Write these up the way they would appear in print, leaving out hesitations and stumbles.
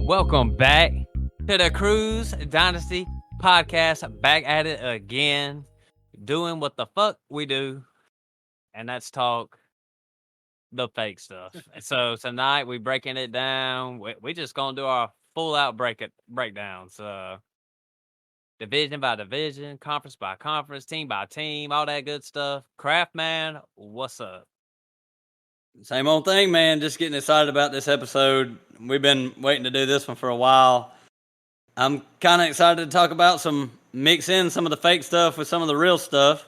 Welcome back to the Cruise Dynasty podcast. Back at it again, doing what the fuck we do, and that's talk the fake stuff. So tonight we breaking it down. We just gonna do our full out breakdowns. Division by division, conference by conference, team by team, all that good stuff. Craft man, what's up? Same old thing, man. Just getting excited about this episode. We've been waiting to do this one for a while. I'm kind of excited to talk about mix in some of the fake stuff with some of the real stuff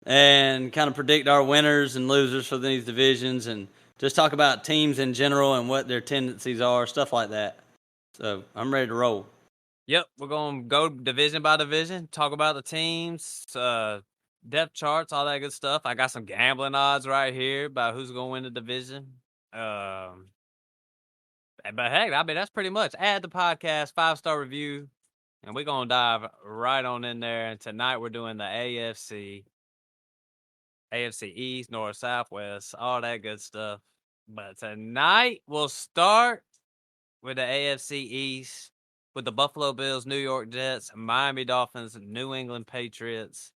and kind of predict our winners and losers for these divisions and just talk about teams in general and what their tendencies are, stuff like that. So I'm ready to roll. Yep, we're going to go division by division, talk about the teams, depth charts, all that good stuff. I got some gambling odds right here about who's going to win the division. But heck, I mean, that's pretty much. Add the podcast, 5-star review, and we're going to dive right on in there. And tonight we're doing the AFC East, North, South, West, all that good stuff. But tonight we'll start with the AFC East with the Buffalo Bills, New York Jets, Miami Dolphins, New England Patriots.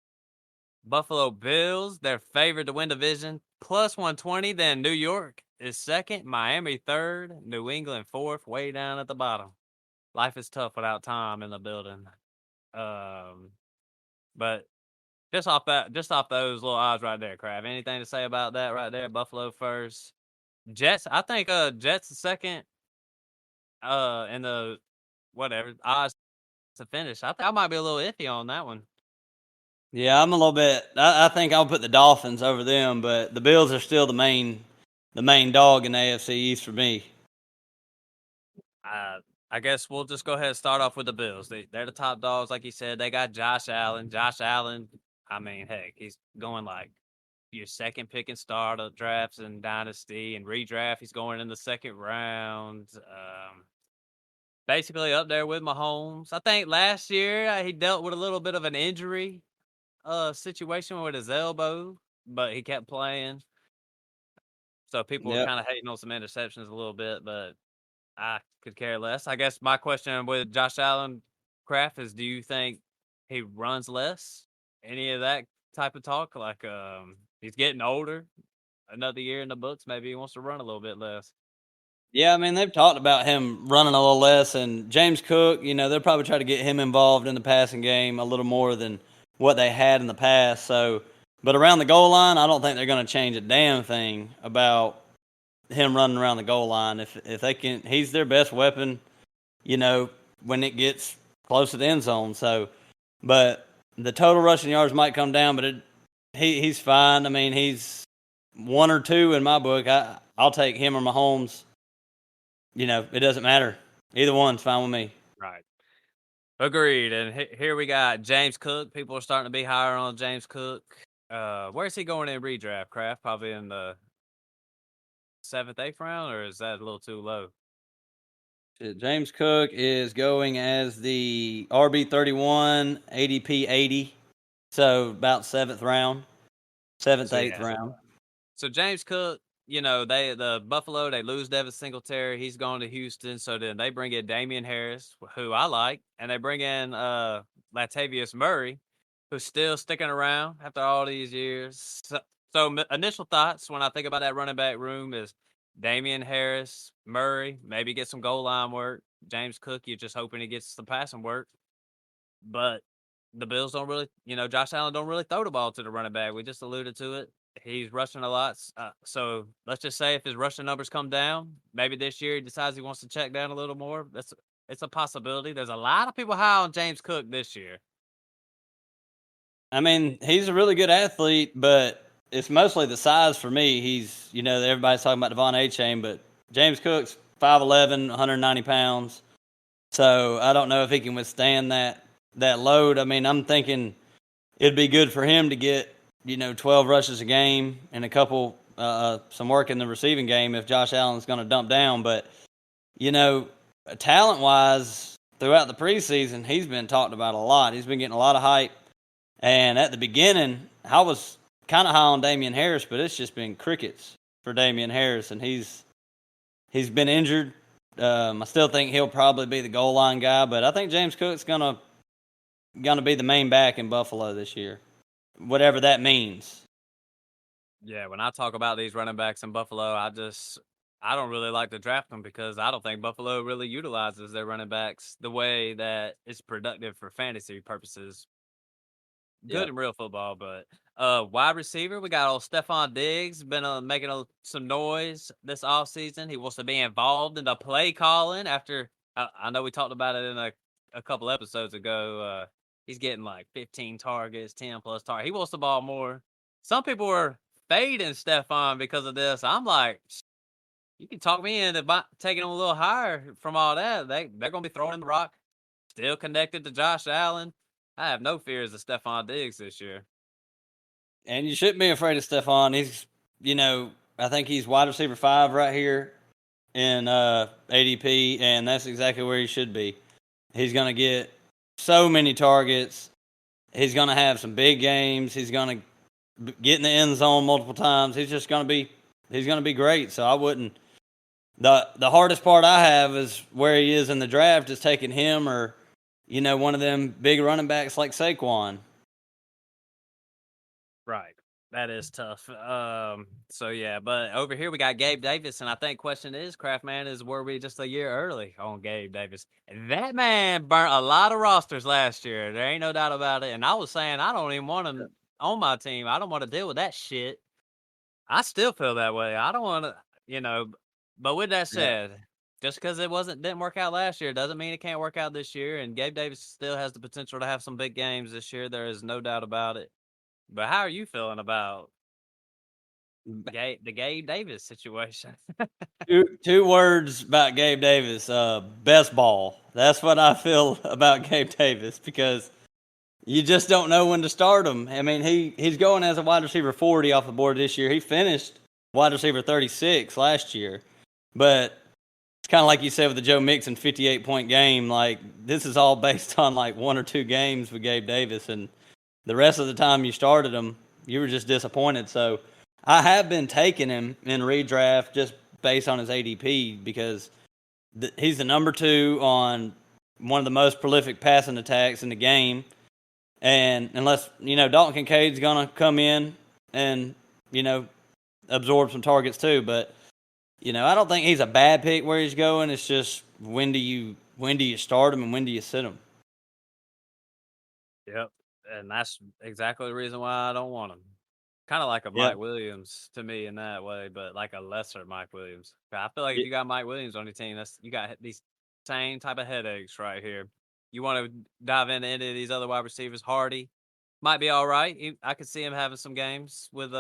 Buffalo Bills, they're favored to win division, plus 120. Then New York is second, Miami third, New England fourth, way down at the bottom. Life is tough without Tom in the building. But just off those little odds right there, Crab. Anything to say about that right there? Buffalo first, Jets. I think Jets second. In the whatever odds to finish. I think I might be a little iffy on that one. Yeah, I'm a little bit. I think I'll put the Dolphins over them, but the Bills are still the main dog in the AFC East for me. I guess we'll just go ahead and start off with the Bills. They're the top dogs, like you said. They got Josh Allen. Josh Allen, I mean, heck, he's going like your second pick in starter drafts and dynasty and redraft. He's going in the second round. Basically up there with Mahomes. I think last year he dealt with a little bit of an injury situation with his elbow, but he kept playing. So people were kind of hating on some interceptions a little bit, but I could care less. I guess my question with Josh Allen, Kraft, is do you think he runs less? Any of that type of talk? Like he's getting older, another year in the books, maybe he wants to run a little bit less. Yeah, I mean, they've talked about him running a little less, and James Cook, they'll probably try to get him involved in the passing game a little more than what they had in the past. So, but around the goal line, I don't think they're going to change a damn thing about him running around the goal line. If they can, he's their best weapon, when it gets close to the end zone. So, but the total rushing yards might come down, but he's fine. I mean, he's 1 or 2 in my book. I'll take him or Mahomes. It doesn't matter. Either one's fine with me. Right. Agreed. And here we got James Cook. People are starting to be higher on James Cook. Where's he going in redraft, Kraft? Probably in the 7th, 8th round, or is that a little too low? James Cook is going as the RB31, ADP 80. So about 7th round. 7th, 8th round. So James Cook, the Buffalo, they lose Devin Singletary. He's going to Houston. So then they bring in Damian Harris, who I like, and they bring in Latavius Murray, who's still sticking around after all these years. So initial thoughts when I think about that running back room is Damian Harris, Murray, maybe get some goal line work. James Cook, you're just hoping he gets some passing work. But the Bills don't really, Josh Allen don't really throw the ball to the running back. We just alluded to it. He's rushing a lot. So let's just say if his rushing numbers come down, maybe this year he decides he wants to check down a little more. It's a possibility. There's a lot of people high on James Cook this year. I mean, he's a really good athlete, but it's mostly the size for me. He's, everybody's talking about Devon A-Chain, but James Cook's 5'11", 190 pounds. So I don't know if he can withstand that load. I mean, I'm thinking it'd be good for him to get 12 rushes a game and a couple, some work in the receiving game if Josh Allen's going to dump down. But, talent-wise, throughout the preseason, he's been talked about a lot. He's been getting a lot of hype. And at the beginning, I was kind of high on Damian Harris, but it's just been crickets for Damian Harris, and he's been injured. I still think he'll probably be the goal line guy, but I think James Cook's gonna be the main back in Buffalo this year, whatever that means. Yeah, when I talk about these running backs in Buffalo, I don't really like to draft them because I don't think Buffalo really utilizes their running backs the way that it's productive for fantasy purposes. Good Yep. in real football, but wide receiver, we got old Stephon Diggs been making some noise this offseason. He wants to be involved in the play calling after I know we talked about it in a couple episodes ago. He's getting like 15 targets, 10 plus targets. He wants the ball more. Some people are fading Stephon because of this. I'm like, you can talk me into taking him a little higher from all that. They're gonna be throwing him the rock. Still connected to Josh Allen. I have no fears of Stephon Diggs this year. And you shouldn't be afraid of Stephon. He's, I think he's wide receiver 5 right here in ADP, and that's exactly where he should be. He's going to get so many targets. He's going to have some big games. He's going to get in the end zone multiple times. He's going to be great. So I wouldn't. The hardest part I have is where he is in the draft is taking him or, one of them big running backs like Saquon. Right. That is tough. So yeah, but over here we got Gabe Davis, and I think question is, Craftman, is were we just a year early on Gabe Davis? That man burnt a lot of rosters last year. There ain't no doubt about it. And I was saying I don't even want him on my team. I don't want to deal with that shit. I still feel that way. I don't want to, But with that Yeah. said, just because didn't work out last year doesn't mean it can't work out this year. And Gabe Davis still has the potential to have some big games this year. There is no doubt about it. But how are you feeling about the Gabe Davis situation? Two words about Gabe Davis. Best ball. That's what I feel about Gabe Davis because you just don't know when to start him. I mean, he's going as a wide receiver 40 off the board this year. He finished wide receiver 36 last year. But it's kind of like you said with the Joe Mixon 58-point game. Like, this is all based on like one or two games with Gabe Davis. And the rest of the time you started him, you were just disappointed. So I have been taking him in redraft just based on his ADP because he's the number 2 on one of the most prolific passing attacks in the game. And unless, Dalton Kincaid's going to come in and, absorb some targets too. But, I don't think he's a bad pick where he's going. It's just when do you start him and when do you sit him? Yep. And that's exactly the reason why I don't want him. Kind of like a Yep. Mike Williams to me in that way, but like a lesser Mike Williams. I feel like if you got Mike Williams on your team, you got these same type of headaches right here. You want to dive into any of these other wide receivers. Hardy might be all right. I could see him having some games with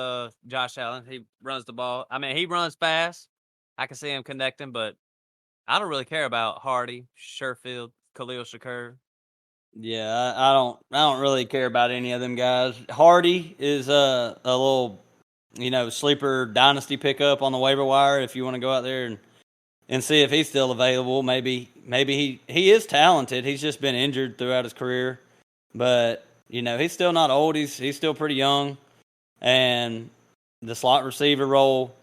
Josh Allen. He runs the ball. I mean, he runs fast. I can see him connecting, but I don't really care about Hardy, Sherfield, Khalil Shakur. Yeah, I don't really care about any of them guys. Hardy is a little, sleeper dynasty pickup on the waiver wire if you want to go out there and see if he's still available. Maybe he is talented. He's just been injured throughout his career. But, he's still not old. He's still pretty young. And the slot receiver role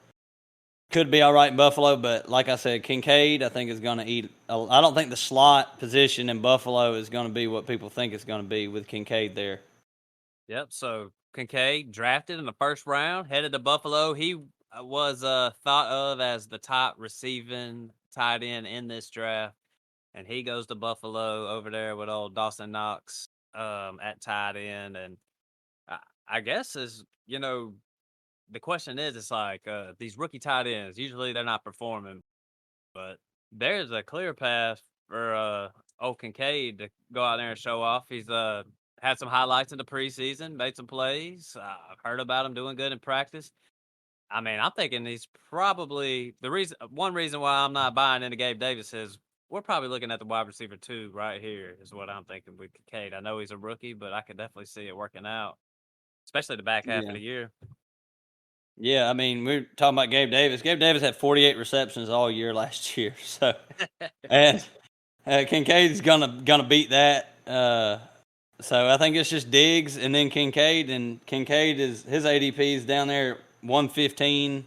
could be all right in Buffalo, but like I said, Kincaid, I think, is going to eat. I don't think the slot position in Buffalo is going to be what people think it's going to be with Kincaid there. Yep. So Kincaid drafted in the first round, headed to Buffalo. He was thought of as the top receiving tight end in this draft, and he goes to Buffalo over there with old Dawson Knox at tight end. And I guess the question is, it's like these rookie tight ends. Usually they're not performing, but there's a clear path for old Kincaid to go out there and show off. He's had some highlights in the preseason, made some plays. I've heard about him doing good in practice. I mean, I'm thinking he's probably one reason why I'm not buying into Gabe Davis is we're probably looking at the wide receiver 2 right here is what I'm thinking with Kincaid. I know he's a rookie, but I could definitely see it working out, especially the back half of Yeah. the year. Yeah, I mean, we're talking about Gabe Davis. Gabe Davis had 48 receptions all year last year. So, and Kincaid's gonna beat that. So I think it's just Diggs and then Kincaid, and Kincaid is his ADP is down there 115,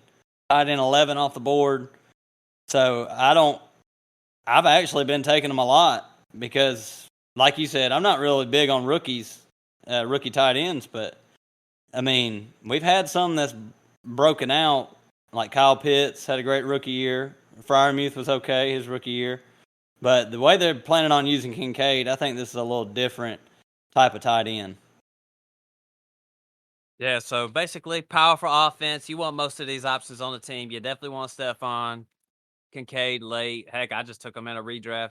tied in 11 off the board. So I don't. I've actually been taking them a lot because, like you said, I'm not really big on rookies, rookie tight ends. But I mean, we've had some that's broken out. Like Kyle Pitts had a great rookie year. Fryermuth was okay his rookie year. But the way they're planning on using Kincaid, I think this is a little different type of tight end. Yeah, so basically, powerful offense. You want most of these options on the team. You definitely want Stephon, Kincaid late. Heck, I just took him in a redraft.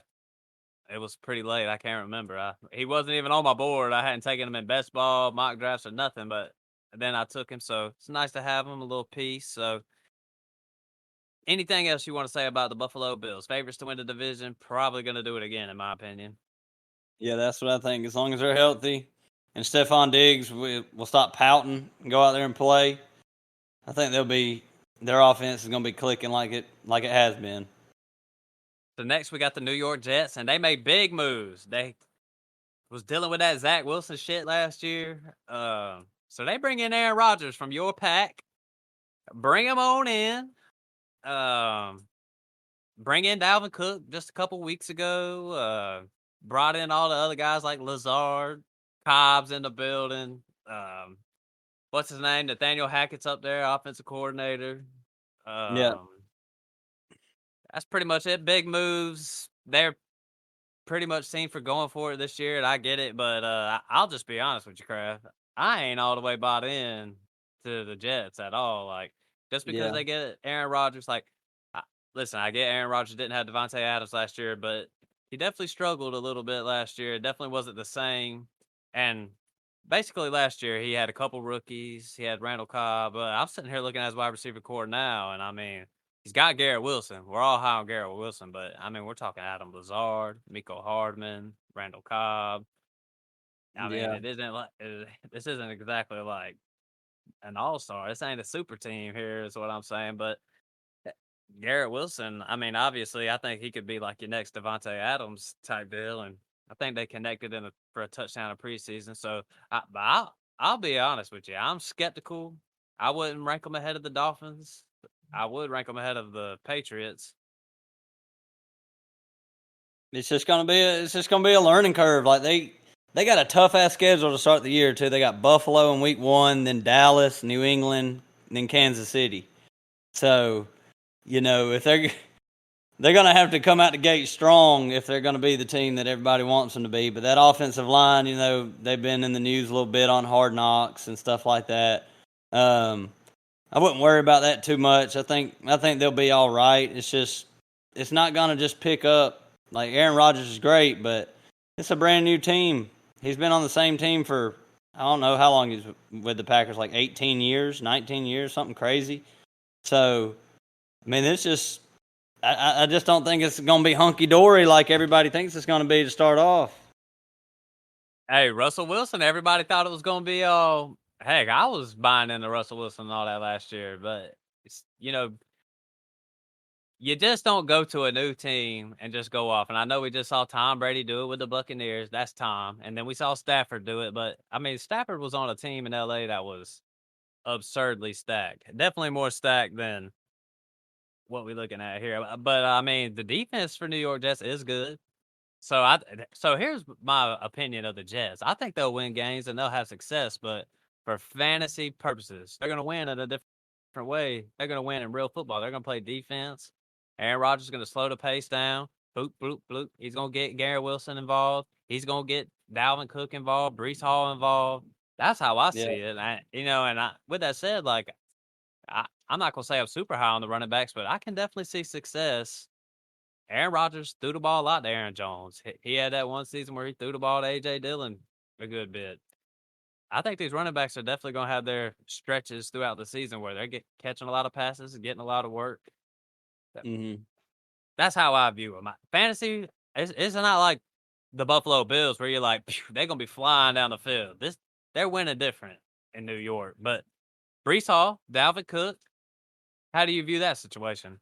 It was pretty late. I can't remember. He wasn't even on my board. I hadn't taken him in best ball, mock drafts, or nothing. But then I took him, so it's nice to have him, a little piece. So, anything else you want to say about the Buffalo Bills? Favorites to win the division. Probably going to do it again, in my opinion. Yeah, that's what I think. As long as they're healthy and Stephon Diggs will stop pouting and go out there and play, I think their offense is going to be clicking like it has been. So next we got the New York Jets, and they made big moves. They was dealing with that Zach Wilson shit last year. So they bring in Aaron Rodgers from your pack. Bring him on in. Um, bring in Dalvin Cook just a couple weeks ago. Brought in all the other guys like Lazard, Cobb's in the building. What's his name? Nathaniel Hackett's up there, offensive coordinator. Yeah, Um, that's pretty much it. Big moves. They're pretty much seen for going for it this year, and I get it. But I'll just be honest with you, Kraft. I ain't all the way bought in to the Jets at all. Like just because yeah, they get Aaron Rodgers, like listen, I get Aaron Rodgers didn't have Devontae Adams last year, but he definitely struggled a little bit last year. It definitely wasn't the same. And basically last year he had a couple rookies. He had Randall Cobb. I'm sitting here looking at his wide receiver core now, and I mean, he's got Garrett Wilson. We're all high on Garrett Wilson, but I mean, we're talking Adam Lazard, Miko Hardman, Randall Cobb. I mean, yeah. it isn't like this isn't exactly like an all-star. This ain't a super team here, is what I'm saying. But Garrett Wilson, I mean, obviously, I think he could be like your next Devontae Adams type deal, and I think they connected for a touchdown in preseason. So, I'll be honest with you, I'm skeptical. I wouldn't rank them ahead of the Dolphins. I would rank them ahead of the Patriots. It's just gonna be a learning curve. Like they got a tough ass schedule to start the year too. They got Buffalo in week 1, then Dallas, New England, then Kansas City. So if they're going to have to come out the gate strong if they're going to be the team that everybody wants them to be. But that offensive line, they've been in the news a little bit on Hard Knocks and stuff like that. I wouldn't worry about that too much. I think they'll be all right. It's not going to just pick up. Like Aaron Rodgers is great, but it's a brand new team. He's been on the same team for I don't know how long he's with the Packers, like 18 years, 19 years, something crazy. So, I mean, it's just I just don't think it's going to be hunky dory like everybody thinks it's going to be to start off. Hey, Russell Wilson, everybody thought it was going to be all. Heck, I was buying into Russell Wilson and all that last year, but you just don't go to a new team and just go off. And I know we just saw Tom Brady do it with the Buccaneers. That's Tom. And then we saw Stafford do it. But I mean, Stafford was on a team in LA that was absurdly stacked. Definitely more stacked than what we're looking at here. But I mean, the defense for New York Jets is good. So here's my opinion of the Jets. I think they'll win games and they'll have success, but for fantasy purposes, they're gonna win in a different way. They're gonna win in real football. They're gonna play defense. Aaron Rodgers is gonna slow the pace down. Boop, boop, boop. He's gonna get Garrett Wilson involved. He's gonna get Dalvin Cook involved, Brees Hall involved. That's how I Yeah. see it. With that said, like I'm not gonna say I'm super high on the running backs, but I can definitely see success. Aaron Rodgers threw the ball a lot to Aaron Jones. He had that one season where he threw the ball to A.J. Dillon a good bit. I think these running backs are definitely going to have their stretches throughout the season where they're catching a lot of passes and getting a lot of work. Mm-hmm. That's how I view them. Fantasy, it's not like the Buffalo Bills where you're like, they're going to be flying down the field. They're winning different in New York. But Brees Hall, Dalvin Cook. How do you view that situation?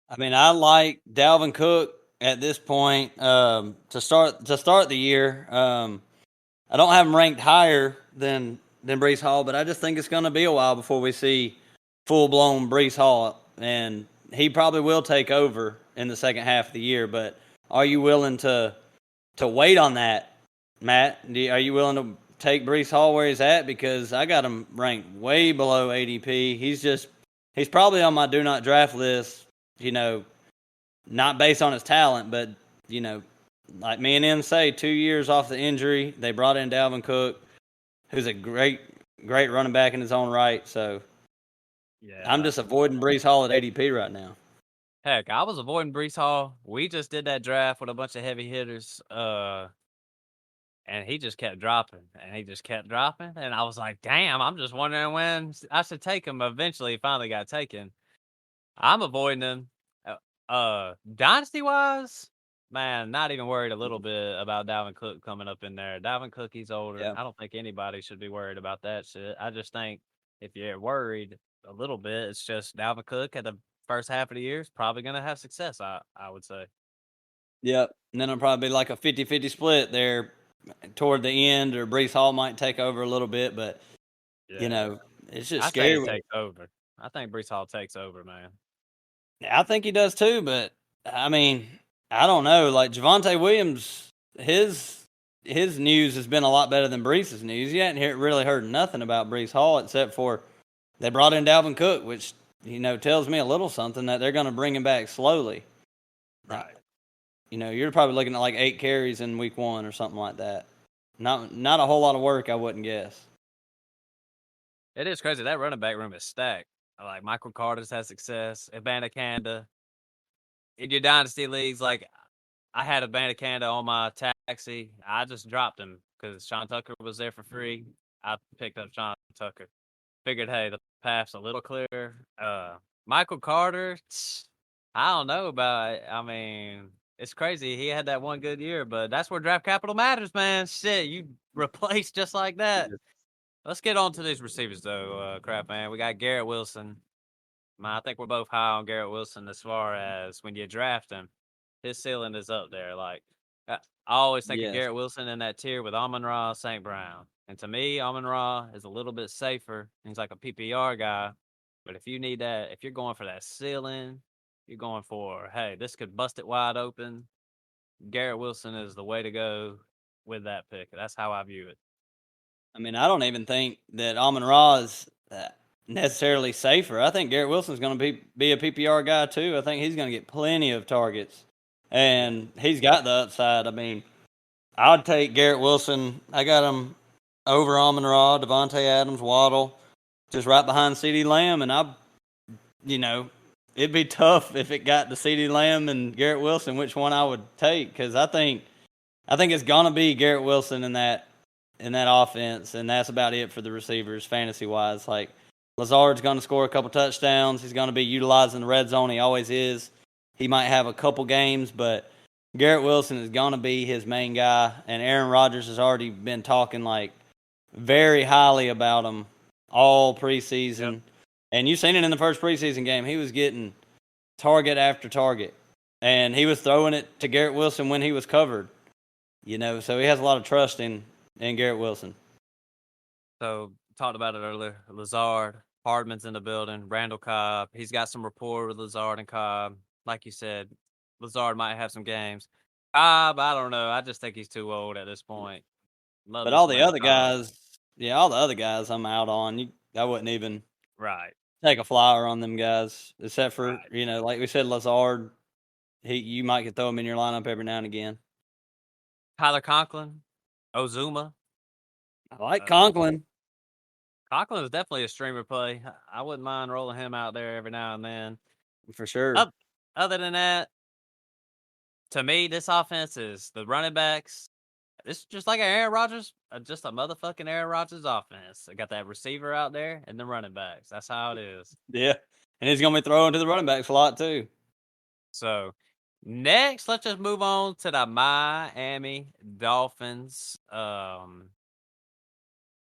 I mean, I like Dalvin Cook at this point to start the year. I don't have him ranked higher than Brees Hall, but I just think it's going to be a while before we see full blown Brees Hall, and he probably will take over in the second half of the year. But are you willing to wait on that, Matt? Are you willing to take Brees Hall where he's at? Because I got him ranked way below ADP. He's probably on my do not draft list. You know, not based on his talent, but you know, like me and him say, 2 years off the injury, they brought in Dalvin Cook, who's a great running back in his own right. So I'm Yeah. just avoiding Brees Hall at ADP right now. Heck, I was avoiding Brees Hall. We just did that draft with a bunch of heavy hitters. And he just kept dropping, and he just kept dropping, and I was like, "Damn!" I'm just wondering when I should take him. Eventually, he finally got taken. I'm avoiding him. Dynasty wise, man, not even worried a little bit about Dalvin Cook coming up in there. Dalvin Cook, he's older. Yeah. I don't think anybody should be worried about that shit. I just think if you're worried a little bit, it's just Dalvin Cook at the first half of the year is probably gonna have success. I would say. Yep. And then it'll probably be like a 50-50 split there toward the end, or Brees Hall might take over a little bit, but you Yeah, know, it's just I say he scary. takes over. I think Brees Hall takes over, man. I think he does too, but I mean, I don't know. Like Javonte Williams, his news has been a lot better than Brees's news. You hadn't really heard nothing about Brees Hall except for they brought in Dalvin Cook, which tells me a little something that they're going to bring him back slowly. Right. You're probably looking at like 8 carries in week 1 or something like that. Not a whole lot of work, I wouldn't guess. It is crazy. That running back room is stacked. Like Michael Carter's had success. Abanikanda. In your dynasty leagues, like I had Abanikanda on my taxi. I just dropped him because Sean Tucker was there for free. I picked up Sean Tucker. Figured, hey, the path's a little clearer. Michael Carter, I don't know about it. I mean, it's crazy. He had that one good year, but that's where draft capital matters, man. Shit, you replace just like that. Let's get on to these receivers, though, crap, man. We got Garrett Wilson. Man, I think we're both high on Garrett Wilson as far as when you draft him, his ceiling is up there. Like, I always think of Yes. Garrett Wilson in that tier with Amon-Ra, St. Brown. And to me, Amon-Ra is a little bit safer. He's like a PPR guy. But if you need that, if you're going for that ceiling, you're going for, hey, this could bust it wide open. Garrett Wilson is the way to go with that pick. That's how I view it. I mean, I don't even think that Amon Ra is necessarily safer. I think Garrett Wilson's going to be a PPR guy too. I think he's going to get plenty of targets, Yeah. and he's got the upside. I mean, I'd take Garrett Wilson. I got him over Amon Ra, Devontae Adams, Waddle, just right behind CeeDee Lamb, and you know, it'd be tough if it got to CeeDee Lamb and Garrett Wilson, which one I would take, because I think it's gonna be Garrett Wilson in that offense, and that's about it for the receivers fantasy wise. Like Lazard's gonna score a couple touchdowns. He's gonna be utilizing the red zone. He always is. He might have a couple games, but Garrett Wilson is gonna be his main guy, and Aaron Rodgers has already been talking like very highly about him all Yep. preseason. And you've seen it in the first preseason game. He was getting target after target, and he was throwing it to Garrett Wilson when he was covered. So he has a lot of trust in Garrett Wilson. So talked about it earlier. Lazard, Hardman's in the building. Randall Cobb. He's got some rapport with Lazard and Cobb. Like you said, Lazard might have some games. Cobb, I don't know. I just think he's too old at this point. Love But me all some the Randall other Cobb. guys, yeah, all the other guys I'm out on. I wouldn't even Right. take a flyer on them guys, except for, Right. like we said, Lazard. You might could throw him in your lineup every now and again. Tyler Conklin, Ozuma. I like Uh, Conklin Conklin is definitely a streamer play. I wouldn't mind rolling him out there every now and then. for sure. Up, other than that, to me, this offense is the running backs. It's just like Aaron Rodgers, just a motherfucking Aaron Rodgers offense. I got that receiver out there and the running backs. That's how it is. Yeah, and he's gonna be throwing to the running backs a lot too. So next, let's just move on to the Miami Dolphins.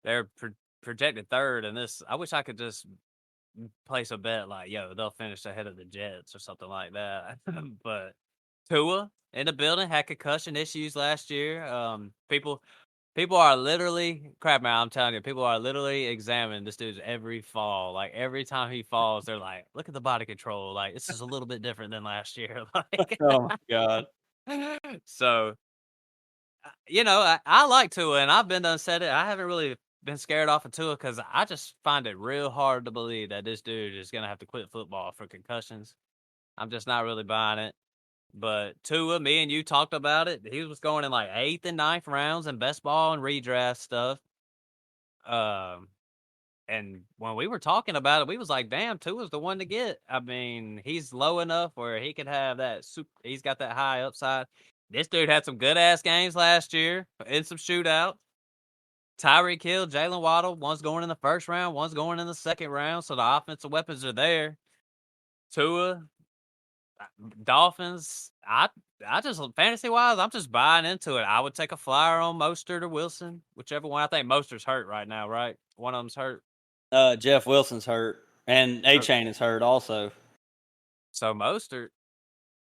They're projected third in this. I wish I could just place a bet like, yo, they'll finish ahead of the Jets or something like that. But Tua in the building had concussion issues last year. People are literally crap, man. I'm telling you, people are literally examining this dude's every fall. Like every time he falls, they're like, "Look at the body control. Like this is a little bit different than last year." Like, Oh my God. so I like Tua, and I've been done said it. I haven't really been scared off of Tua because I just find it real hard to believe that this dude is gonna have to quit football for concussions. I'm just not really buying it. But Tua, me and you talked about it. He was going in like 8th and 9th rounds in best ball and redraft stuff. Um, and when we were talking about it, we was like, "Damn, Tua's the one to get." I mean, he's low enough where he could have that. He's got that high upside. This dude had some good ass games last year in some shootouts. Tyreek Hill, Jalen Waddle, one's going in the first round, one's going in the second round, so the offensive weapons are there. Tua, Dolphins, I just fantasy wise, I'm just buying into it. I would take a flyer on Mostert or Wilson, whichever one. I think Mostert's hurt right now, right? One of them's hurt. Jeff Wilson's hurt, and A-Chain is hurt also. So Mostert,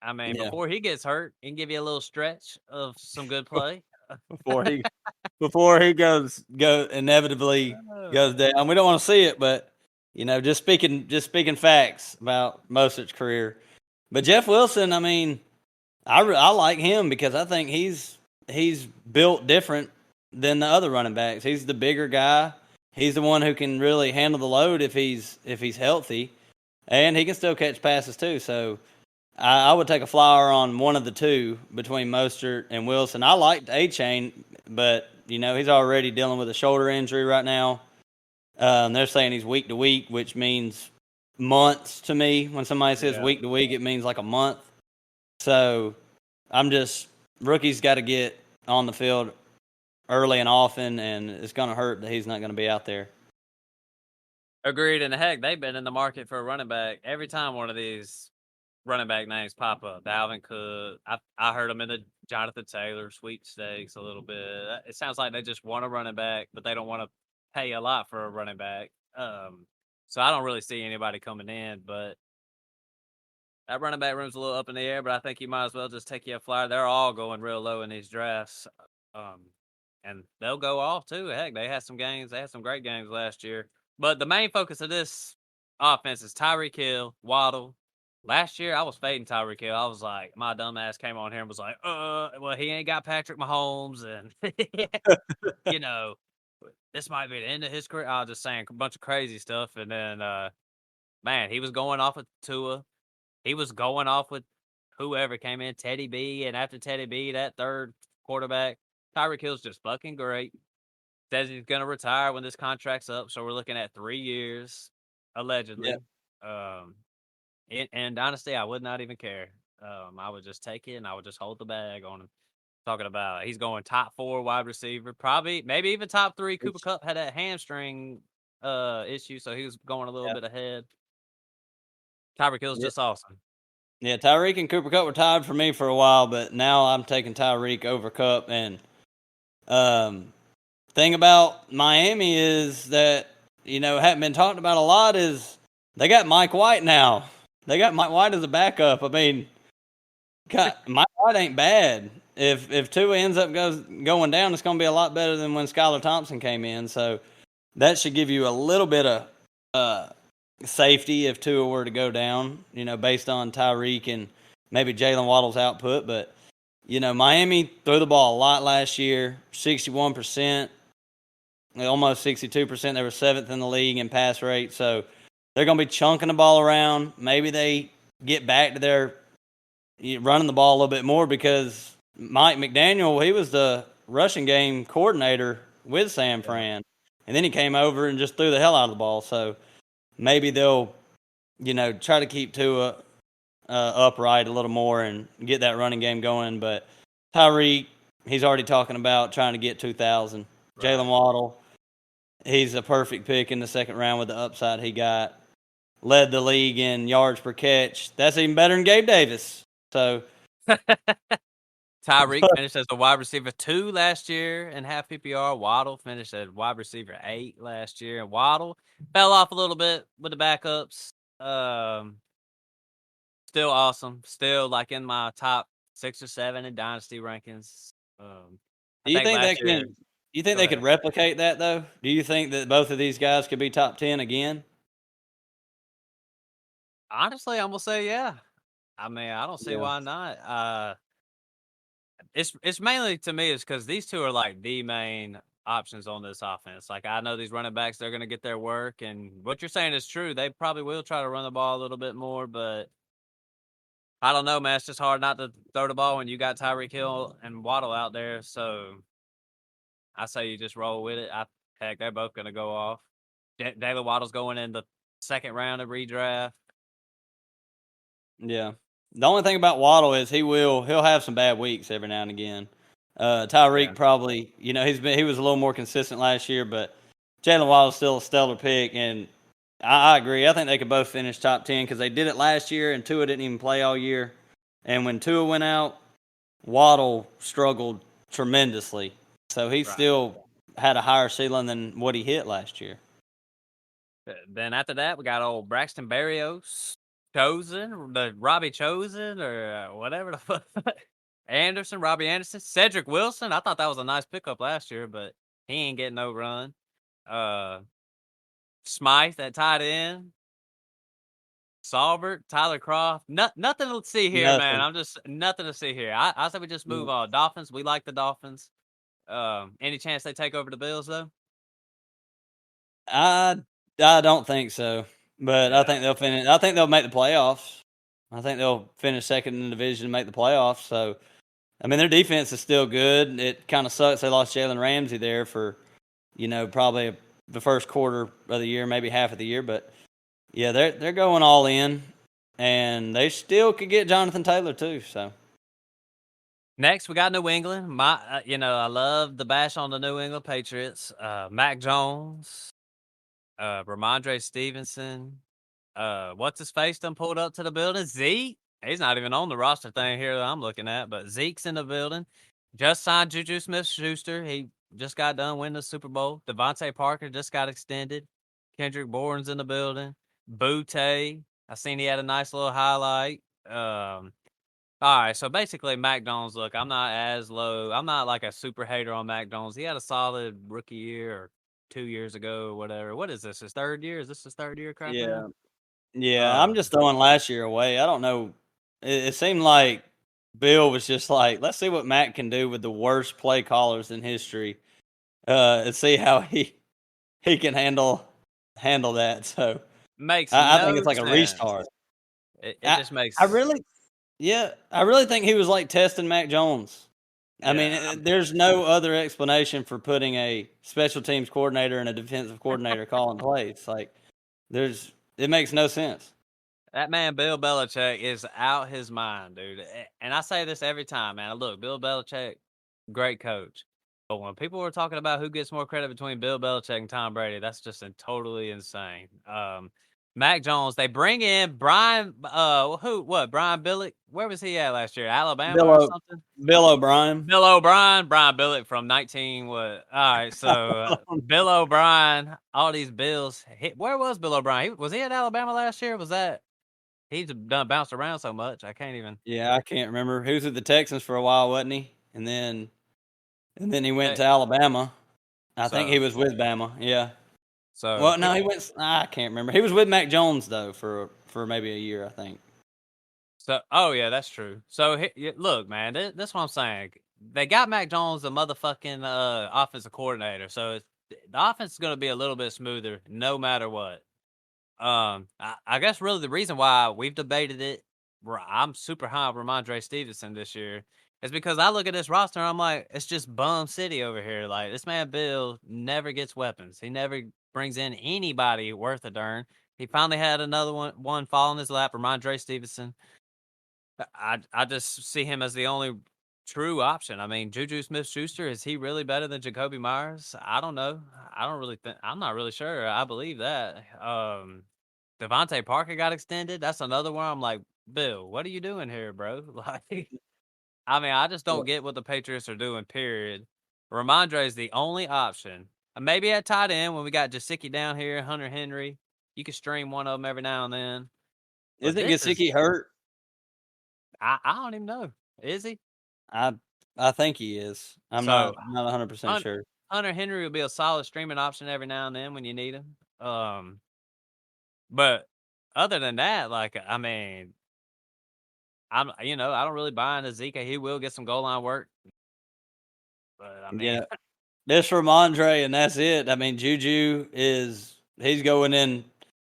I mean, Yeah, before he gets hurt, he can give you a little stretch of some good play. before he inevitably goes down. We don't want to see it, but just speaking facts about Mostert's career. But Jeff Wilson, I mean, I like him because I think he's built different than the other running backs. He's the bigger guy. He's the one who can really handle the load if he's healthy, and he can still catch passes too. So I would take a flyer on one of the two between Mostert and Wilson. I liked A-Chain, but he's already dealing with a shoulder injury right now. They're saying he's week to week, which means months to me. When somebody says week to week, it means like a month. So rookies got to get on the field early and often, and it's going to hurt that he's not going to be out there. Agreed. And heck, they've been in the market for a running back every time one of these running back names pop up. Dalvin Cook. I heard him in the Jonathan Taylor sweepstakes a little bit. It sounds like they just want a running back, but they don't want to pay a lot for a running back. So I don't really see anybody coming in, but that running back room's a little up in the air, but I think you might as well just take you a flyer. They're all going real low in these drafts. And they'll go off too. Heck, they had some games. They had some great games last year. But the main focus of this offense is Tyreek Hill, Waddle. Last year, I was fading Tyreek Hill. I was like, my dumb ass came on here and was like, well, he ain't got Patrick Mahomes. And, this might be the end of his career. I was just saying a bunch of crazy stuff. And then, man, he was going off with Tua. He was going off with whoever came in, Teddy B. And after Teddy B, that third quarterback, Tyreek Hill's just fucking great. Says he's going to retire when this contract's up. So we're looking at 3 years, allegedly. Yeah. In Dynasty, I would not even care. I would just take it and I would just hold the bag on him. Talking about he's going top 4 wide receiver, probably maybe even top 3. Cooper Kupp had that hamstring issue, so he was going a little bit ahead. Tyreek Hill's just awesome. Yeah, Tyreek and Cooper Kupp were tied for me for a while, but now I'm taking Tyreek over Kupp. And thing about Miami is that hadn't been talked about a lot is they got Mike White now. They got Mike White as a backup. I mean, God, Mike White ain't bad. If Tua ends up going down, it's going to be a lot better than when Skylar Thompson came in. So that should give you a little bit of safety if Tua were to go down, based on Tyreek and maybe Jalen Waddle's output. But, Miami threw the ball a lot last year, 61%, almost 62%. They were 7th in the league in pass rate. So they're going to be chunking the ball around. Maybe they get back to their running the ball a little bit more because Mike McDaniel, he was the rushing game coordinator with San Fran. And then he came over and just threw the hell out of the ball. So maybe they'll, try to keep Tua upright a little more and get that running game going. But Tyreek, he's already talking about trying to get 2,000. Right. Jalen Waddle, he's a perfect pick in the second round with the upside he got. Led the league in yards per catch. That's even better than Gabe Davis. So Tyreek finished as a wide receiver 2 last year in half PPR. Waddle finished as wide receiver 8 last year. And Waddle fell off a little bit with the backups. Um, Still awesome. Still like in my top 6 or 7 in dynasty rankings. I Do you think think they last year. can? You think Go they could ahead. replicate that though? Do you think that both of these guys could be top 10 again? Honestly, I'm gonna say yeah. I mean, I don't see Yeah. why not. It's mainly to me is because these two are like the main options on this offense. Like I know these running backs, they're gonna get their work, and what you're saying is true. They probably will try to run the ball a little bit more, but I don't know, man. It's just hard not to throw the ball when you got Tyreek Hill and Waddle out there. So I say you just roll with it. Heck, they're both gonna go off. David Waddle's going in the second round of redraft. Yeah. The only thing about Waddle is he'll have some bad weeks every now and again. Yeah. Tyreek probably, he was a little more consistent last year, but Jalen Waddle's still a stellar pick, and I agree. I think they could both finish top 10 because they did it last year, and Tua didn't even play all year. And when Tua went out, Waddle struggled tremendously, so he Right. still had a higher ceiling than what he hit last year. Then after that, we got old Braxton Berrios, Chosen, the Robbie Chosen, or whatever the fuck. Anderson, Robbie Anderson, Cedric Wilson. I thought that was a nice pickup last year, but he ain't getting no run. Uh, Smythe at tight end, Saubert, Tyler Croft. Nothing to see here, man. Nothing. I'm just nothing to see here. I say we just move on. Dolphins. We like the Dolphins. Any chance they take over the Bills though? I I don't think so, but I Yeah. think they'll finish. I think they'll make the playoffs. I think they'll finish second in the division and make the playoffs. So, I mean, their defense is still good. It kind of sucks they lost Jalen Ramsey there for, probably the first quarter of the year, maybe half of the year. But yeah, they're going all in, and they still could get Jonathan Taylor too. So Next, we got New England. I love the bash on the New England Patriots. Mac Jones, Ramondre Stevenson. What's his face done pulled up to the building? Zeke. He's not even on the roster thing here that I'm looking at, but Zeke's in the building. Just signed Juju Smith-Schuster. He just got done winning the Super Bowl. Devontae Parker just got extended. Kendrick Bourne's in the building. Butte. I seen he had a nice little highlight. All right, so basically, Mac Jones. Look, I'm not as low. I'm not like a super hater on Mac Jones. He had a solid rookie year or 2 years ago or whatever. What is this? His third year? Is this his third year crap now? yeah, yeah, I'm Um, just throwing last year away. I don't know. It seemed like Bill was just like, let's see what Mac can do with the worst play callers in history, and see how he can handle that. So Makes I think no it's like a sense. restart. It I just I makes. really Yeah, I really think he was like testing Mac Jones. I mean, Yeah, there's no other explanation for putting a special teams coordinator and a defensive coordinator calling plays. Like, it makes no sense. that man Bill Belichick is out his mind, dude. And I say this every time, man. Look, Bill Belichick, great coach. But when people were talking about who gets more credit between Bill Belichick and Tom Brady, that's just totally insane. Mac Jones, they bring in Brian, Brian Billick? Where was he at last year? Alabama Bill or o, something? Bill O'Brien. Bill O'Brien, Brian Billick from 19 what? All right, so Bill O'Brien, all these Bills. Where was Bill O'Brien? Was he at Alabama last year? Was that he's done bounced around so much? I can't even. Yeah, I can't remember. He was with the Texans for a while, wasn't he? And then he went eh, to Alabama. I think he So was with Bama. Yeah. so Well, no, he went. I can't remember. He was with Mac Jones though for maybe a year, I think. oh yeah, that's true. So look, man, this what I'm saying. They got Mac Jones, the motherfucking offensive coordinator. So the offense is going to be a little bit smoother, no matter what. I guess really the reason why we've debated it, I'm super high on Ramondre Stevenson this year, is because I look at this roster and I'm like, it's just bum city over here. Like this man Bill never gets weapons. He never brings in anybody worth a darn. He finally had another one fall in his lap, Ramondre Stevenson. I just see him as the only true option. I mean, Juju Smith-Schuster, is he really better than Jacoby Myers? I don't know. I don't really think I'm not really sure. I believe that. Devontae Parker got extended. That's another one. I'm like, Bill, what are you doing here, bro? Like, I mean, I just Yeah. don't get what the Patriots are doing, period. Ramondre is the only option. Maybe at tight end when we got Jasicki down here, Hunter Henry. You can stream one of them every now and then. But Isn't this is, Gesicki hurt? I don't even know. Is he? I I think he is. I'm So not 100% Hun- sure. Hunter Henry will be a solid streaming option every now and then when you need him. But other than that, like, I mean, I don't really buy into Zeke. He will get some goal line work. But I mean, Yeah. This Ramondre, and that's it. I mean, Juju he's going in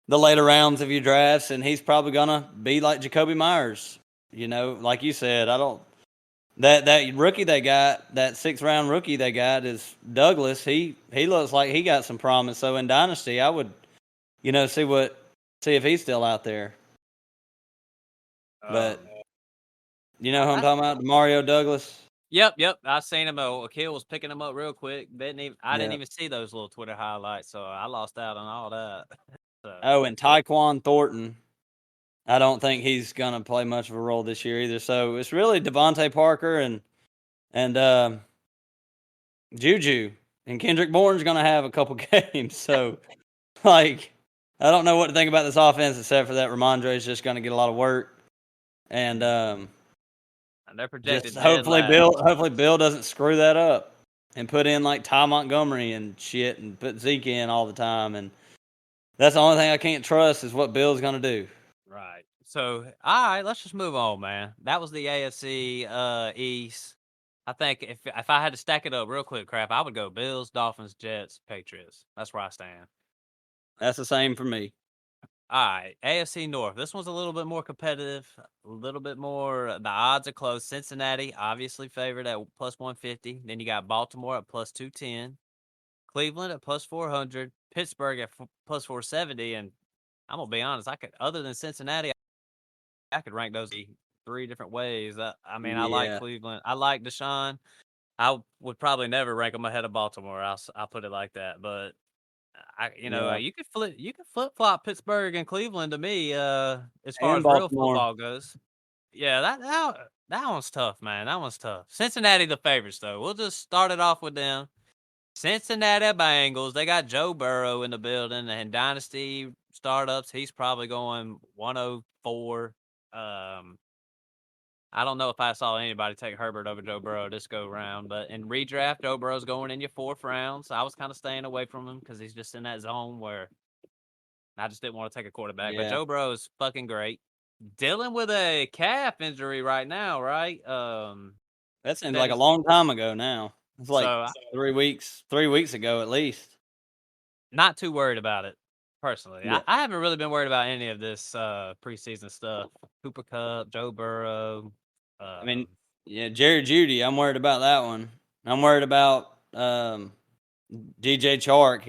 the later rounds of your drafts, and he's probably gonna be like Jacoby Myers. Like you said, I don't that rookie they got, that 6th round rookie they got is Douglas. He looks like he got some promise. So in Dynasty, I would, see if he's still out there. But um, you know who I'm talking about, Mario Douglas. Yep. I seen him. Akil was picking him up real quick. I didn't Yeah. even see those little Twitter highlights, so I lost out on all that. So Oh, and Tyquan Thornton. I don't think he's gonna play much of a role this year either. So it's really Devontae Parker and Juju, and Kendrick Bourne's gonna have a couple games. So like, I don't know what to think about this offense except for that Ramondre is just gonna get a lot of work, and and they're just projected dead hopefully last. Bill doesn't screw that up and put in like Ty Montgomery and shit and put Zeke in all the time, and that's the only thing I can't trust is what Bill's gonna do. Right. So all right, let's just move on, man. That was the AFC East. I think if I had to stack it up real quick, crap, I would go Bills, Dolphins, Jets, Patriots. That's where I stand. That's the same for me. All right, AFC North. This one's a little bit more competitive, a little bit more. The odds are close. Cincinnati, obviously favored at plus 150. Then you got Baltimore at plus 210, Cleveland at plus 400, Pittsburgh at plus 470. And I'm gonna be honest, other than Cincinnati, I could rank those three different ways. I mean, I like Yeah, Cleveland. I like Deshaun. I would probably never rank them ahead of Baltimore. I'll put it like that. But yeah, you could flip flop Pittsburgh and Cleveland to me, as far and as real Baltimore. football goes. Yeah, that one's tough, man. That one's tough. Cincinnati the favorites though. We'll just start it off with them. Cincinnati Bengals. They got Joe Burrow in the building and dynasty startups. He's probably going 104. Um, I don't know if I saw anybody take Herbert over Joe Burrow this go round, but in redraft, Joe Burrow's going in your 4th rounds. I was kind of staying away from him because he's just in that zone where I just didn't want to take a quarterback. But Yeah, Joe Burrow is fucking great. Dealing with a calf injury right now, right? that seems That like a is long time ago now. It's like so 3 weeks ago at least. not too worried about it personally. Yeah, I haven't really been worried about any of this preseason stuff. Cooper Cup, Joe Burrow. I mean, Um, yeah, Jerry Judy. I'm worried about that one. I'm worried about DJ Chark.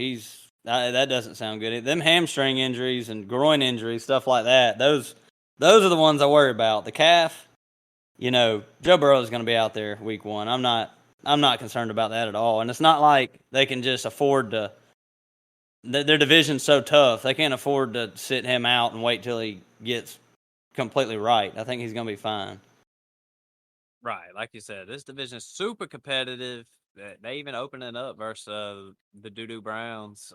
That doesn't sound good. Them hamstring injuries and groin injuries, stuff like that. Those are the ones I worry about. The calf. Joe Burrow is going to be out there week 1. I'm not concerned about that at all. And it's not like they can just afford to. Their division's so tough, they can't afford to sit him out and wait till he gets completely right. I think he's going to be fine. Right, like you said, this division is super competitive. They even open it up versus the Doo Browns.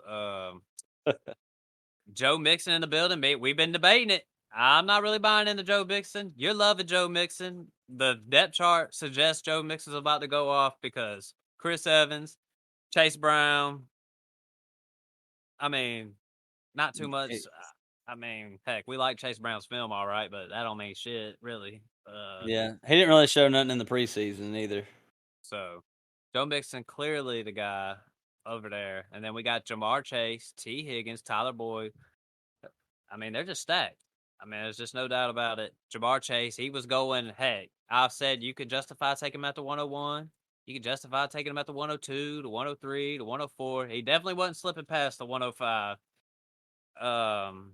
Joe Mixon in the building. We've been debating it. I'm not really buying into Joe Mixon. You're loving Joe Mixon. The depth chart suggests Joe Mixon's about to go off because Chris Evans, Chase Brown. I mean, not too much. I mean, heck, we like Chase Brown's film, all right, but that don't mean shit, really. Yeah, he didn't really show nothing in the preseason either. So Joe Mixon clearly the guy over there, and then we got Jamar Chase, T. Higgins, Tyler Boyd. I mean, they're just stacked. I mean, there's just no doubt about it. Jamar Chase, he was going. Hey, I've said you could justify taking him at the 101. You could justify taking him at the 102, the 103, the 104. He definitely wasn't slipping past the 105. Um,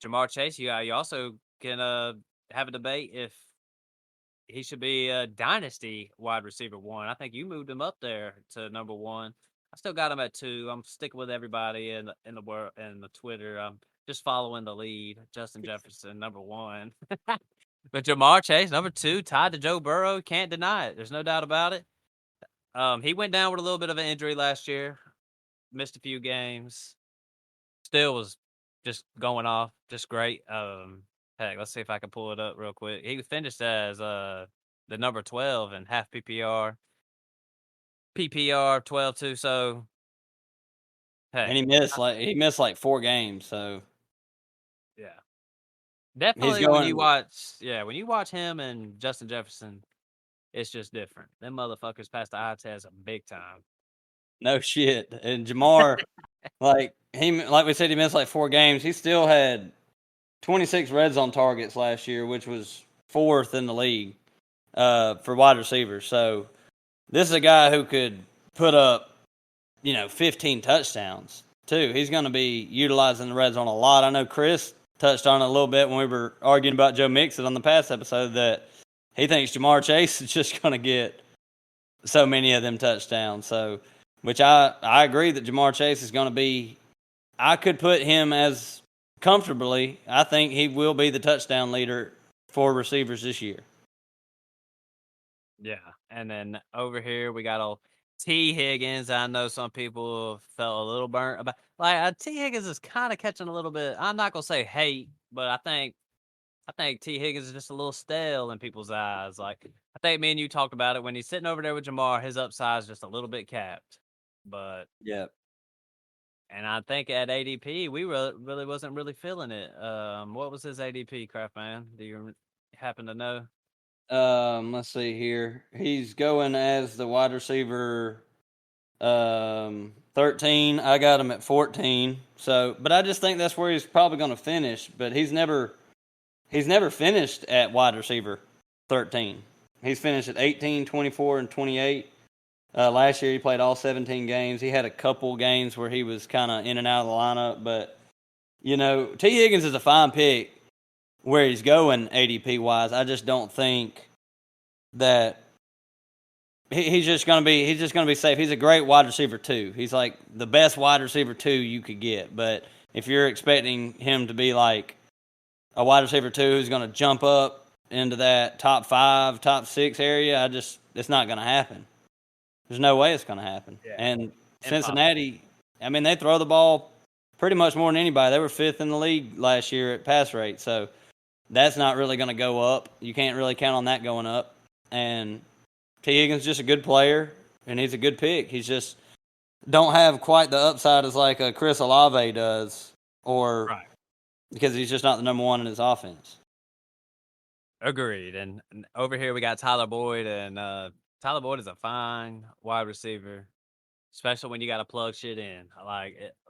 Jamar Chase, you also can have a debate if he should be a dynasty wide receiver 1. I think you moved him up there to number 1. I still got him at 2. I'm sticking with everybody in the world in the Twitter. I'm just following the lead. Justin Jefferson number 1. But Jamar Chase, number 2, tied to Joe Burrow, can't deny it. There's no doubt about it. He went down with a little bit of an injury last year, missed a few games. Still was just going off, just great. Heck, let's see if I can pull it up real quick. He finished as the number 12 in half PPR 12 too. So And heck, he missed like 4 games, so yeah, he's definitely going when you watch him and Justin Jefferson, it's just different. Them motherfuckers passed the eye test a big time. no shit. And Jamar, like we said, he missed like 4 games. He still had 26 red zone targets last year, which was 4th in the league for wide receivers. So this is a guy who could put up, 15 touchdowns too. He's going to be utilizing the red zone a lot. I know Chris touched on it a little bit when we were arguing about Joe Mixon on the past episode that he thinks Jamar Chase is just going to get so many of them touchdowns. So, which I agree that Jamar Chase is going to be. I could put him as comfortably. I think he will be the touchdown leader for receivers this year. Yeah, and then over here we got old T Higgins. I know some people felt a little burnt about T Higgins is kind of catching a little bit. I'm not gonna say hate, but I think T Higgins is just a little stale in people's eyes. Like I think me and you talked about it when he's sitting over there with Jamar. His upside is just a little bit capped, but Yeah. and I think at ADP we really wasn't really feeling it. What was his ADP, Craftman? Do you happen to know? Let's see here. He's going as the wide receiver 13. I got him at 14. So, but I just think that's where he's probably going to finish, but he's never finished at wide receiver 13. He's finished at 18, 24 and 28. Last year he played all 17 games. He had a couple games where he was kind of in and out of the lineup, but T Higgins is a fine pick where he's going ADP wise. I just don't think that he's just gonna be safe. He's a great wide receiver 2. He's like the best wide receiver 2 you could get. But if you're expecting him to be like a wide receiver 2 who's gonna jump up into that top 5, top 6 area, it's not gonna happen. There's no way it's gonna happen. Yeah, And impossible. Cincinnati, I mean, they throw the ball pretty much more than anybody. They were 5th in the league last year at pass rate, so that's not really going to go up. You can't really count on that going up. And T. Higgins is just a good player, and he's a good pick. He's just don't have quite the upside as like a Chris Olave does, or Right. because he's just not the number 1 in his offense. Agreed. And over here we got Tyler Boyd, and Tyler Boyd is a fine wide receiver, especially when you got to plug shit in.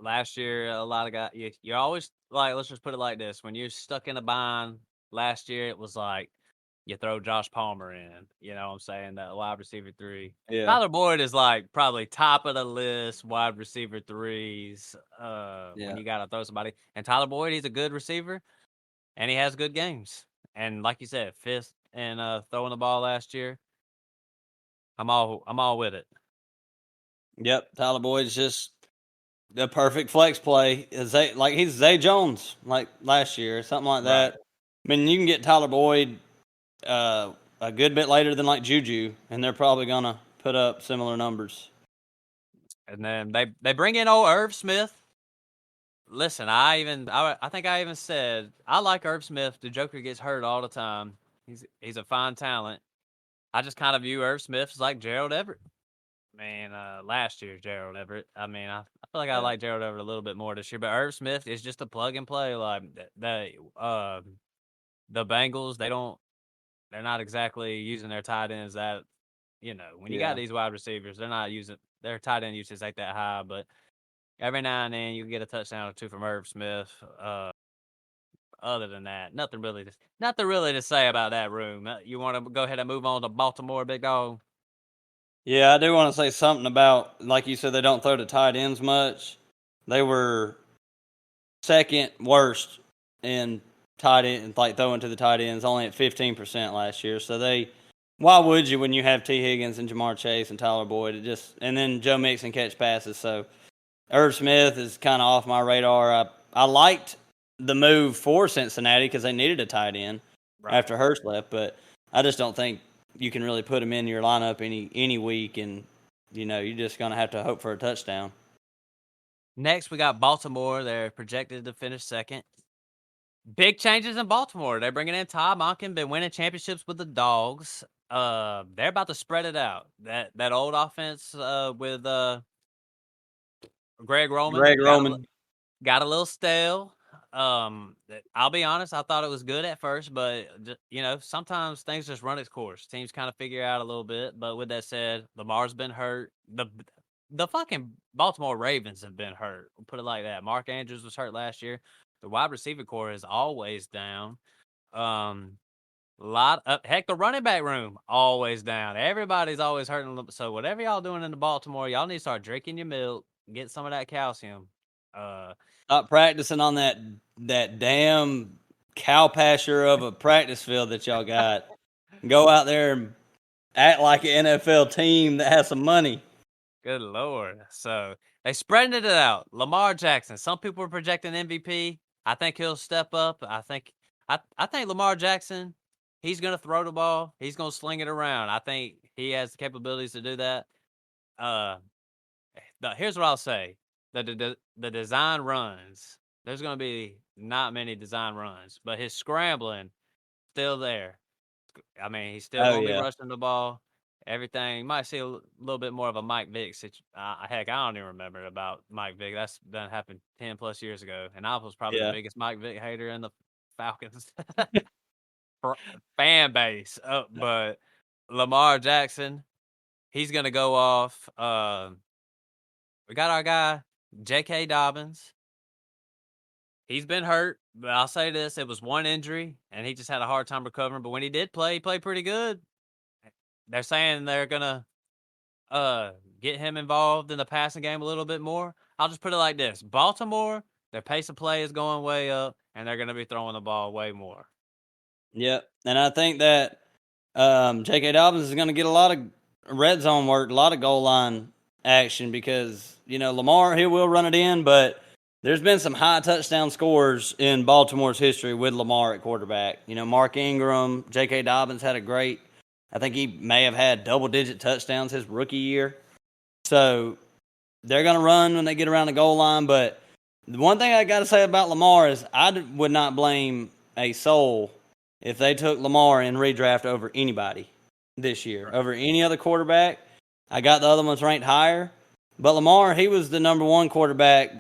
Last year, a lot of guys, you're always like, let's just put it like this: when you're stuck in a bind, last year it was like you throw Josh Palmer in. You know what I'm saying? That wide receiver 3. Yeah. Tyler Boyd is like probably top of the list wide receiver 3s when you got to throw somebody. And Tyler Boyd, he's a good receiver, and he has good games. And like you said, 5th in throwing the ball last year. I'm all with it. Yep. Tyler Boyd's just the perfect flex play. He's Zay Jones like last year or something like that. Right. I mean, you can get Tyler Boyd a good bit later than like Juju, and they're probably gonna put up similar numbers. And then they bring in old Irv Smith. Listen, I think I even said I like Irv Smith. The Joker gets hurt all the time. He's a fine talent. I just kind of view Irv Smith as like Gerald Everett. Man, last year Gerald Everett. I mean, I feel like I like Gerald Everett a little bit more this year, but Irv Smith is just a plug and play. Like the Bengals, they're not exactly using their tight ends that when you got these wide receivers, they're not using their tight end usage ain't that high, but every now and then you get a touchdown or 2 from Irv Smith. Other than that, nothing really to say about that room. You want to go ahead and move on to Baltimore, big dog? Yeah, I do want to say something about, like you said, they don't throw to tight ends much. They were second worst in tight end, like throwing to the tight ends, only at 15% last year. So why would you when you have T. Higgins and Jamar Chase and Tyler Boyd? And then Joe Mixon catch passes. So Irv Smith is kind of off my radar. I liked the move for Cincinnati because they needed a tight end. Right. after Hurst left. But I just don't think you can really put him in your lineup any week, and you're just gonna have to hope for a touchdown. Next, we got Baltimore. They're projected to finish second. Big changes in Baltimore. They're bringing in Todd Monken, been winning championships with the Dogs. They're about to spread it out. That old offense with Greg Roman Greg Roman. got a little stale. I'll be honest, I thought it was good at first, but sometimes things just run its course. Teams kind of figure out a little bit. But with that said, Lamar's been hurt. The fucking Baltimore Ravens have been hurt. We'll put it like that. Mark Andrews was hurt last year. The wide receiver core is always down. Heck, the running back room always down. Everybody's always hurting. So whatever y'all doing in the Baltimore, y'all need to start drinking your milk, get some of that calcium. Stop practicing on that damn cow pasture of a practice field that y'all got. Go out there and act like an NFL team that has some money. Good Lord. So they spreading it out. Lamar Jackson. Some people are projecting MVP. I think he'll step up. I think Lamar Jackson, he's gonna throw the ball. He's gonna sling it around. I think he has the capabilities to do that. Here's what I'll say. The design runs. There's gonna be not many design runs, but his scrambling still there. I mean, he's still Oh gonna be yeah, rushing the ball. Everything. You might see a little bit more of a Mike Vick situation. Heck, I don't even remember about Mike Vick. That's done happened 10+ years ago, and I was probably the yeah. biggest Mike Vick hater in the Falcons fan base. But Lamar Jackson, he's gonna go off. We got our guy J.K. Dobbins. He's been hurt, but I'll say this: it was one injury, and he just had a hard time recovering. But when he did play, he played pretty good. They're saying they're gonna get him involved in the passing game a little bit more. I'll just put it like this: Baltimore, their pace of play is going way up, and they're gonna be throwing the ball way more. Yep. And I think that J.K. Dobbins is going to get a lot of red zone work, a lot of goal line action because, Lamar, he will run it in, but there's been some high touchdown scores in Baltimore's history with Lamar at quarterback. Mark Ingram, J.K. Dobbins had I think he may have had double-digit touchdowns his rookie year. So they're going to run when they get around the goal line, but the one thing I got to say about Lamar is I would not blame a soul if they took Lamar in redraft over anybody this year, over any other quarterback. I got the other ones ranked higher. But Lamar, he was the number one quarterback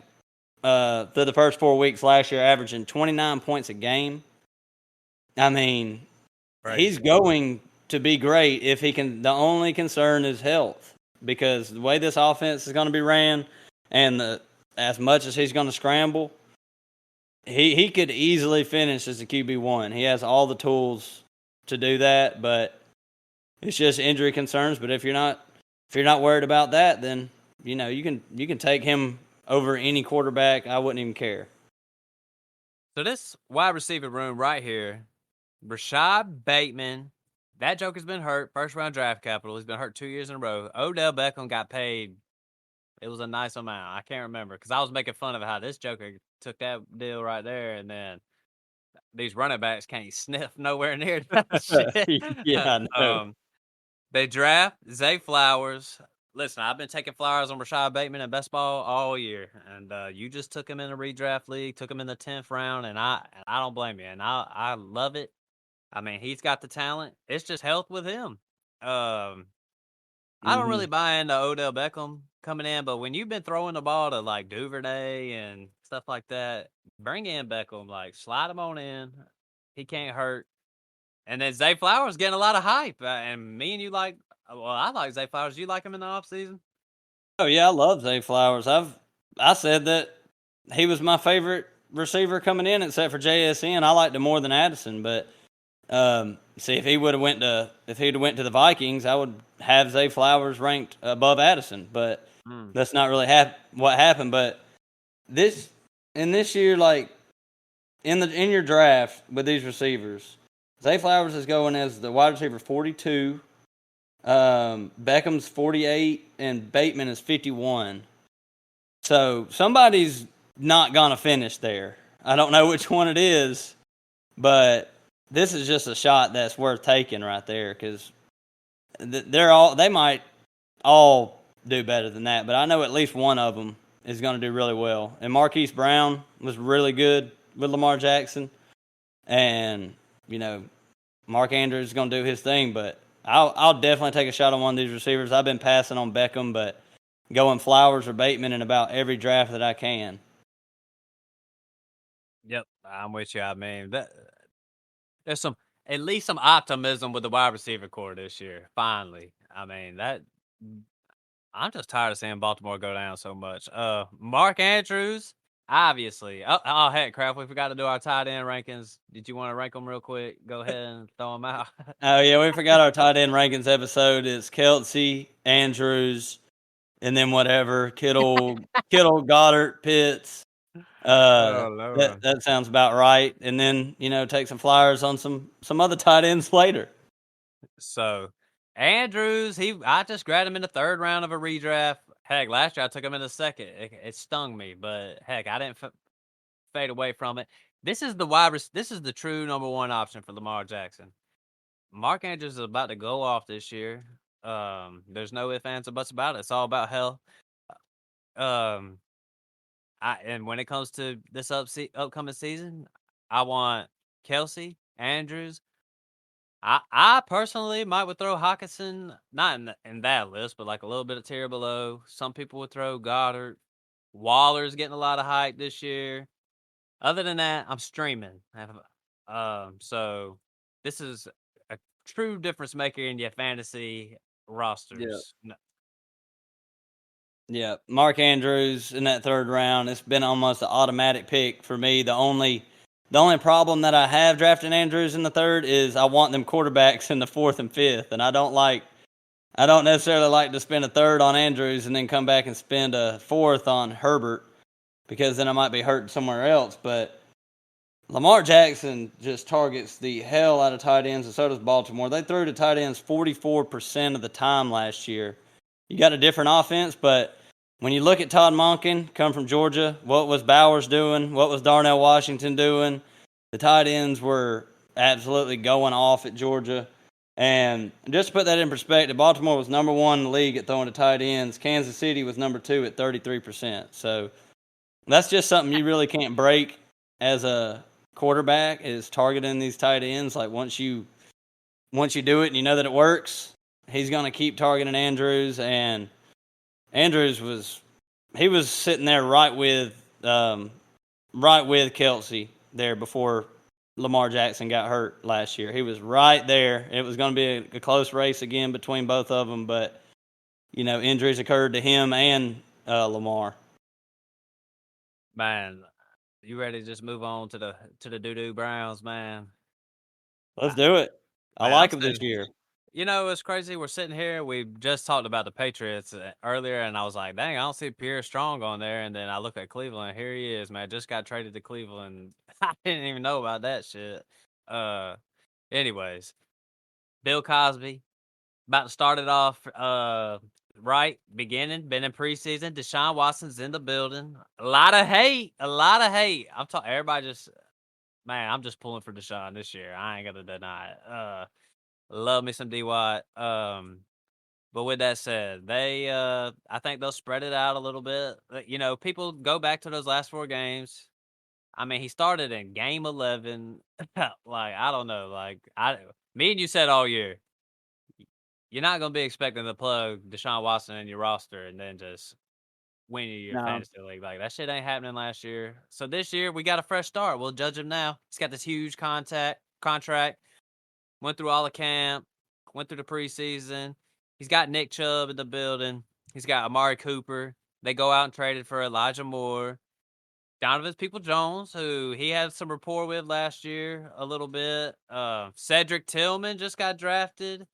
through the first 4 weeks last year, averaging 29 points a game. I mean, he's going to be great if he can. The only concern is health because the way this offense is going to be ran and as much as he's going to scramble, he could easily finish as a QB1. He has all the tools to do that, but it's just injury concerns. But if you're not worried about that, then you can take him over any quarterback. I wouldn't even care. So this wide receiver room right here, Rashad Bateman, that joker's been hurt. First round draft capital. He's been hurt 2 years in a row. Odell Beckham got paid. It was a nice amount. I can't remember because I was making fun of how this joker took that deal right there, and then these running backs can't sniff nowhere near that shit. Yeah, I know. They draft Zay Flowers. Listen, I've been taking Flowers on Rashad Bateman in best ball all year, and you just took him in a redraft league, took him in the 10th round, and I don't blame you, and I love it. I mean, he's got the talent. It's just health with him. I don't really buy into Odell Beckham coming in, but when you've been throwing the ball to like Duvernay and stuff like that, bring in Beckham, like slide him on in. He can't hurt. And then Zay Flowers getting a lot of hype. And me and you I like Zay Flowers. You like him in the offseason? Oh yeah, I love Zay Flowers. I said that he was my favorite receiver coming in, except for JSN. I liked him more than Addison, but see if he'd went to the Vikings, I would have Zay Flowers ranked above Addison. But that's not really what happened. But this year, like in your draft with these receivers, Zay Flowers is going as the wide receiver 42. Beckham's 48 and Bateman is 51. So somebody's not gonna finish there. I don't know which one it is, but this is just a shot that's worth taking right there because they might all do better than that, but I know at least one of them is going to do really well. And Marquise Brown was really good with Lamar Jackson, and you know Mark Andrews is going to do his thing. But I'll definitely take a shot on one of these receivers. I've been passing on Beckham, but going Flowers or Bateman in about every draft that I can. Yep, I'm with you. I mean, there's some at least some optimism with the wide receiver core this year. Finally, I mean that. I'm just tired of seeing Baltimore go down so much. Mark Andrews, obviously. Oh heck, crap! We forgot to do our tight end rankings. Did you want to rank them real quick? Go ahead and throw them out. Oh yeah, we forgot our tight end rankings episode. It's Kelsey, Andrews, and then whatever Kittle, Goddard, Pitts. Oh That Lord. that sounds about right. And then take some flyers on some other tight ends later. So Andrews, I just grabbed him in the third round of a redraft. Heck, last year I took him in the second. It stung me, but heck, I didn't fade away from it. This is this is the true number one option for Lamar Jackson. Mark Andrews is about to go off this year. There's no ifs, ands, or buts about it. It's all about health. Um, and when it comes to this upcoming season, I want Kelsey, Andrews. I personally might would throw Hawkinson not in that list, but like a little bit of tier below. Some people would throw Goddard. Waller's getting a lot of hype this year. Other than that, I'm streaming. So this is a true difference maker in your fantasy Yeah. rosters. Yeah, Mark Andrews in that third round. It's been almost an automatic pick for me. The only problem that I have drafting Andrews in the third is I want them quarterbacks in the fourth and fifth, and I don't necessarily like to spend a third on Andrews and then come back and spend a fourth on Herbert because then I might be hurting somewhere else. But Lamar Jackson just targets the hell out of tight ends, and so does Baltimore. They threw to tight ends 44% of the time last year. You got a different offense, but when you look at Todd Monken, come from Georgia, what was Bowers doing? What was Darnell Washington doing? The tight ends were absolutely going off at Georgia. And just to put that in perspective, Baltimore was number one in the league at throwing to tight ends. Kansas City was number two at 33%. So that's just something you really can't break as a quarterback is targeting these tight ends. Like once you do it and you know that it works, he's going to keep targeting Andrews. And Andrews was sitting there right with Kelsey there before Lamar Jackson got hurt last year. He was right there. It was going to be a close race again between both of them, but injuries occurred to him and Lamar. Man, you ready to just move on to the doo doo Browns, man? Let's do it. I Man, I'm like him this sitting. year. It's crazy. We're sitting here. We just talked about the Patriots earlier, and I was like, dang, I don't see Pierre Strong on there. And then I look at Cleveland. Here he is, man. Just got traded to Cleveland. I didn't even know about that shit. Uh, anyways, Bill Cosby about to start it off. Right beginning. Been in preseason. Deshaun Watson's in the building. A lot of hate. A lot of hate. I'm talking. Everybody just man. I'm just pulling for Deshaun this year. I ain't gonna deny it. Love me some D Watt. But with that said, I think they'll spread it out a little bit. People go back to those last four games. I mean, he started in game 11. Like, I don't know. Me and you said all year, you're not gonna be expecting to plug Deshaun Watson in your roster and then just win you your No. fantasy league. Like that shit ain't happening last year. So this year we got a fresh start. We'll judge him now. He's got this huge contract. Went through all the camp, went through the preseason. He's got Nick Chubb in the building. He's got Amari Cooper. They go out and traded for Elijah Moore. Donovan's People Jones, who he had some rapport with last year a little bit. Cedric Tillman just got drafted.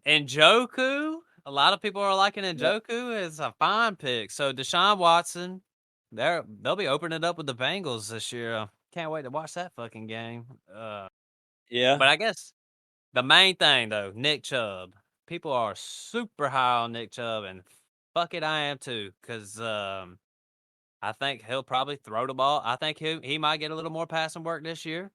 Njoku. A lot of people are liking Yep. Njoku. It's a fine pick. So Deshaun Watson, they'll be opening it up with the Bengals this year. Can't wait to watch that fucking game. Yeah. But I guess the main thing though, Nick Chubb. People are super high on Nick Chubb, and fuck it, I am too. Cause I think he'll probably throw the ball. I think he might get a little more passing work this year.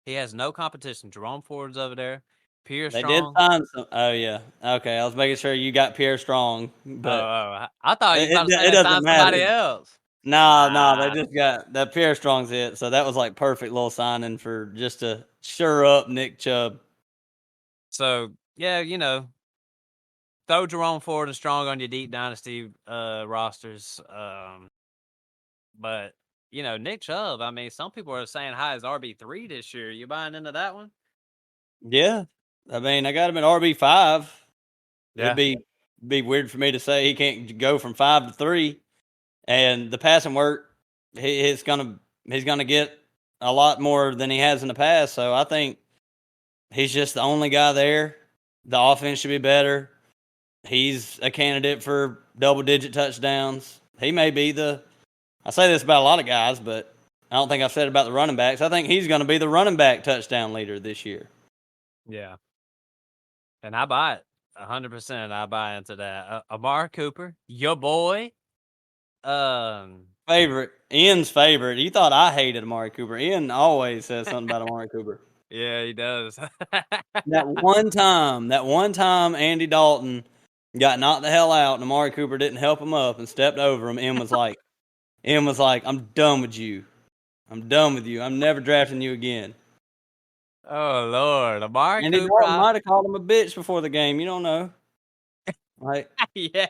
He has no competition. Jerome Ford's over there. Pierre They did Strong. sign some. Oh yeah, okay. I was making sure you got Pierre Strong, Oh, but I thought you was it about to say it they doesn't signed matter. somebody else. No, no, they Nah. just got that Pierre Strong's it. So that was like perfect little signing for just to sure up Nick Chubb. So yeah, throw Jerome Ford and Strong on your deep dynasty rosters. But Nick Chubb. I mean, some people are saying high as RB3 this year. You buying into that one? Yeah, I mean, I got him at RB5. It'd Yeah. be weird for me to say he can't go from 5 to 3. And the passing work, he's gonna get a lot more than he has in the past. So I think he's just the only guy there. The offense should be better. He's a candidate for double digit touchdowns. He may be the. I say this about a lot of guys, but I don't think I've said it about the running backs. I think he's going to be the running back touchdown leader this year. Yeah. And I buy it 100%. I buy into that. Amari Cooper, your boy. Um, Favorite, Ian's favorite. You thought I hated Amari Cooper. Ian always says something about Amari Cooper. yeah, he does. That one time Andy Dalton got knocked the hell out and Amari Cooper didn't help him up and stepped over him. Ian was like, I'm done with you. I'm done with you. I'm never drafting you again. Oh Lord, Amari Andy Cooper. Dalton might have called him a bitch before the game. You don't know. Like, Yeah,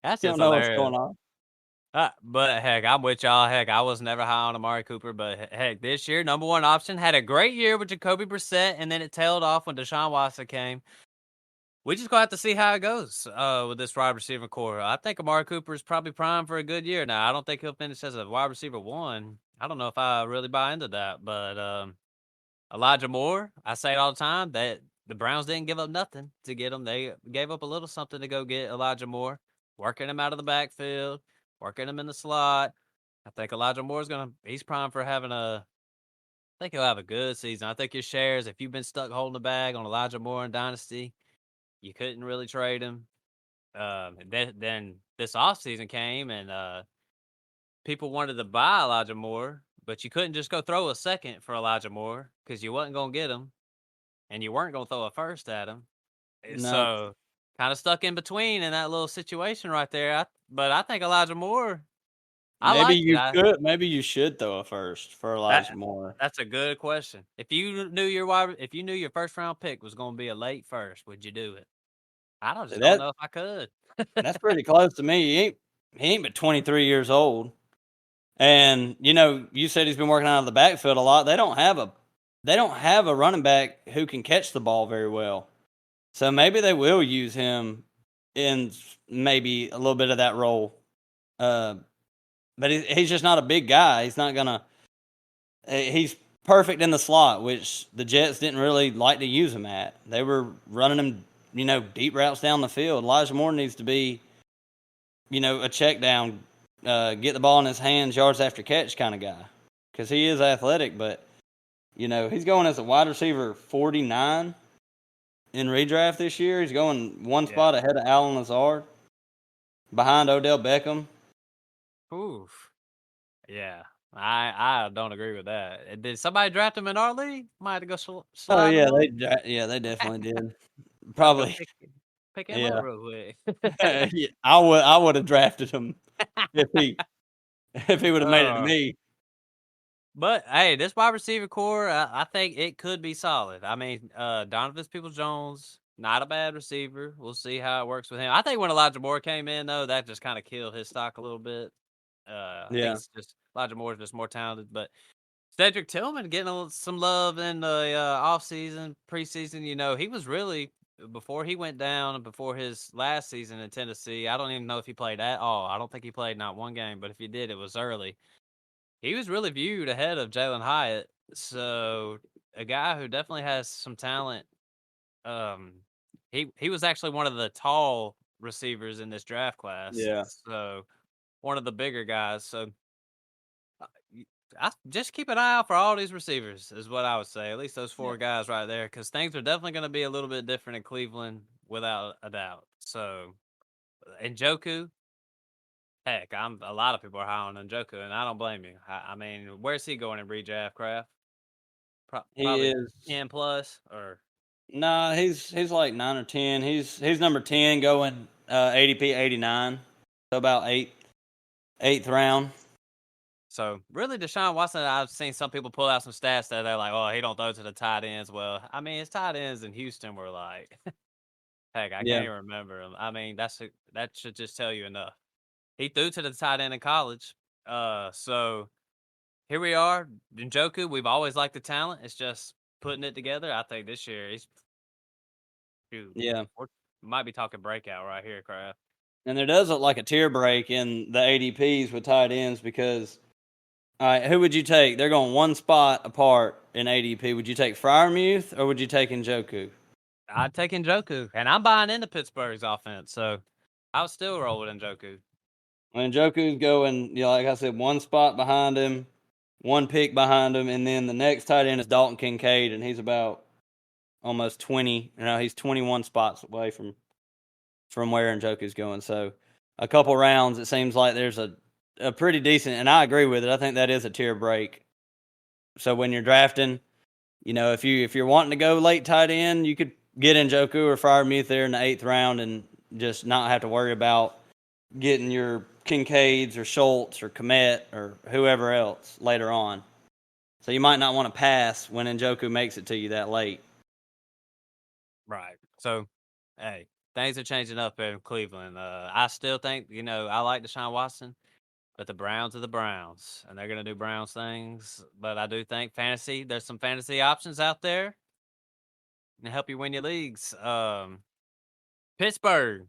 that's you just don't know what's hilarious. going on. But heck, I'm with y'all. Heck, I was never high on Amari Cooper, but heck, this year, number one option, had a great year with Jacoby Brissett, and then it tailed off when Deshaun Watson came. We just gonna have to see how it goes with this wide receiver core. I think Amari Cooper is probably primed for a good year. Now, I don't think he'll finish as a wide receiver one. I don't know if I really buy into that, but Elijah Moore, I say it all the time that the Browns didn't give up nothing to get him. They gave up a little something to go get Elijah Moore, working him out of the backfield, working him in the slot. I think Elijah Moore's he's primed for having I think he'll have a good season. I think your shares, if you've been stuck holding the bag on Elijah Moore in Dynasty, you couldn't really trade him. Then this offseason came and people wanted to buy Elijah Moore, but you couldn't just go throw a second for Elijah Moore because you wasn't going to get him and you weren't going to throw a first at him. No. So kind of stuck in between in that little situation right there. But I think Elijah Moore, I Maybe like it. you could. Maybe you should throw a first for That Elijah Moore. that's a good question. If you knew your first round pick was going to be a late first, would you do it? Just don't That know if I could. that's pretty close to me. He ain't but 23 years old. And you said he's been working out of the backfield a lot. They don't have a running back who can catch the ball very well. So maybe they will use him in maybe a little bit of that role. But he's just not a big guy. He's not gonna. He's perfect in the slot, which the Jets didn't really like to use him at. They were running him, deep routes down the field. Elijah Moore needs to be, a check down, get the ball in his hands, yards after catch kind of guy, because he is athletic. But he's going as a wide receiver 49 in redraft this year. He's going one Yeah. spot ahead of Allen Lazard, behind Odell Beckham. Oof. Yeah. I don't agree with that. Did somebody draft him in our league? Might have to go Oh slide him on. yeah, they definitely did. I have to go Probably, pick him up yeah. real quick. Yeah, I would have drafted him if he would have made it to uh, me. but hey, this wide receiver core, I think it could be solid. I mean, Donovan Peoples Jones, not a bad receiver. We'll see how it works with him. I think when Elijah Moore came in, though, that just kind of killed his stock a little bit. I think Yeah, it's just Elijah Moore is just more talented, but Cedric Tillman getting some love in the off season, preseason. He was really before he went down and before his last season in Tennessee. I don't even know if he played at all. I don't think he played not one game, but if he did, it was early. He was really viewed ahead of Jalen Hyatt. So a guy who definitely has some talent. Um, he was actually one of the tall receivers in this draft class. yeah, So one of the bigger guys. So I just keep an eye out for all these receivers, is what I would say. At least those yeah. four guys right there, because things are definitely going to be a little bit different in Cleveland, without a doubt. So, Njoku, heck, a lot of people are high on Njoku, and I don't blame you. I mean, where's he going in redraft, Craft? He Probably is 10 plus or nah. He's like 9 or 10. He's number 10 going ADP 89. So about eighth round. so. Really, Deshaun Watson. I've seen some people pull out some stats that they're like, "Oh, he don't throw to the tight ends." Well, I mean, his tight ends in Houston were like, heck, I can't Yeah. even remember them. I mean, that should just tell you enough. He threw to the tight end in college. So here we are. Njoku, we've always liked the talent. It's just putting it together. I think this year he's shoot. Yeah. We might be talking breakout right here, Kraft. And there does look like a tier break in the ADPs with tight ends because, all right, who would you take? They're going one spot apart in ADP. Would you take Fryermuth or would you take Njoku? I'd take Njoku, and I'm buying into Pittsburgh's offense, so I would still roll with Njoku. When Njoku's going, like I said, one spot behind him, one pick behind him, and then the next tight end is Dalton Kincaid, and he's about almost 20. He's 21 spots away from where Njoku's going. So a couple rounds, it seems like there's a pretty decent, and I agree with it. I think that is a tier break. So when you're drafting, if you're wanting to go late tight end, you could get Njoku or Fryermuth there in the 8th round and just not have to worry about getting your Kincaids or Schultz or Komet or whoever else later on. So you might not want to pass when Njoku makes it to you that late. Right. So, hey, things are changing up in Cleveland. I still think, I like Deshaun Watson, but the Browns are the Browns, and they're going to do Browns things. But I do think there's some fantasy options out there to help you win your leagues. Pittsburgh,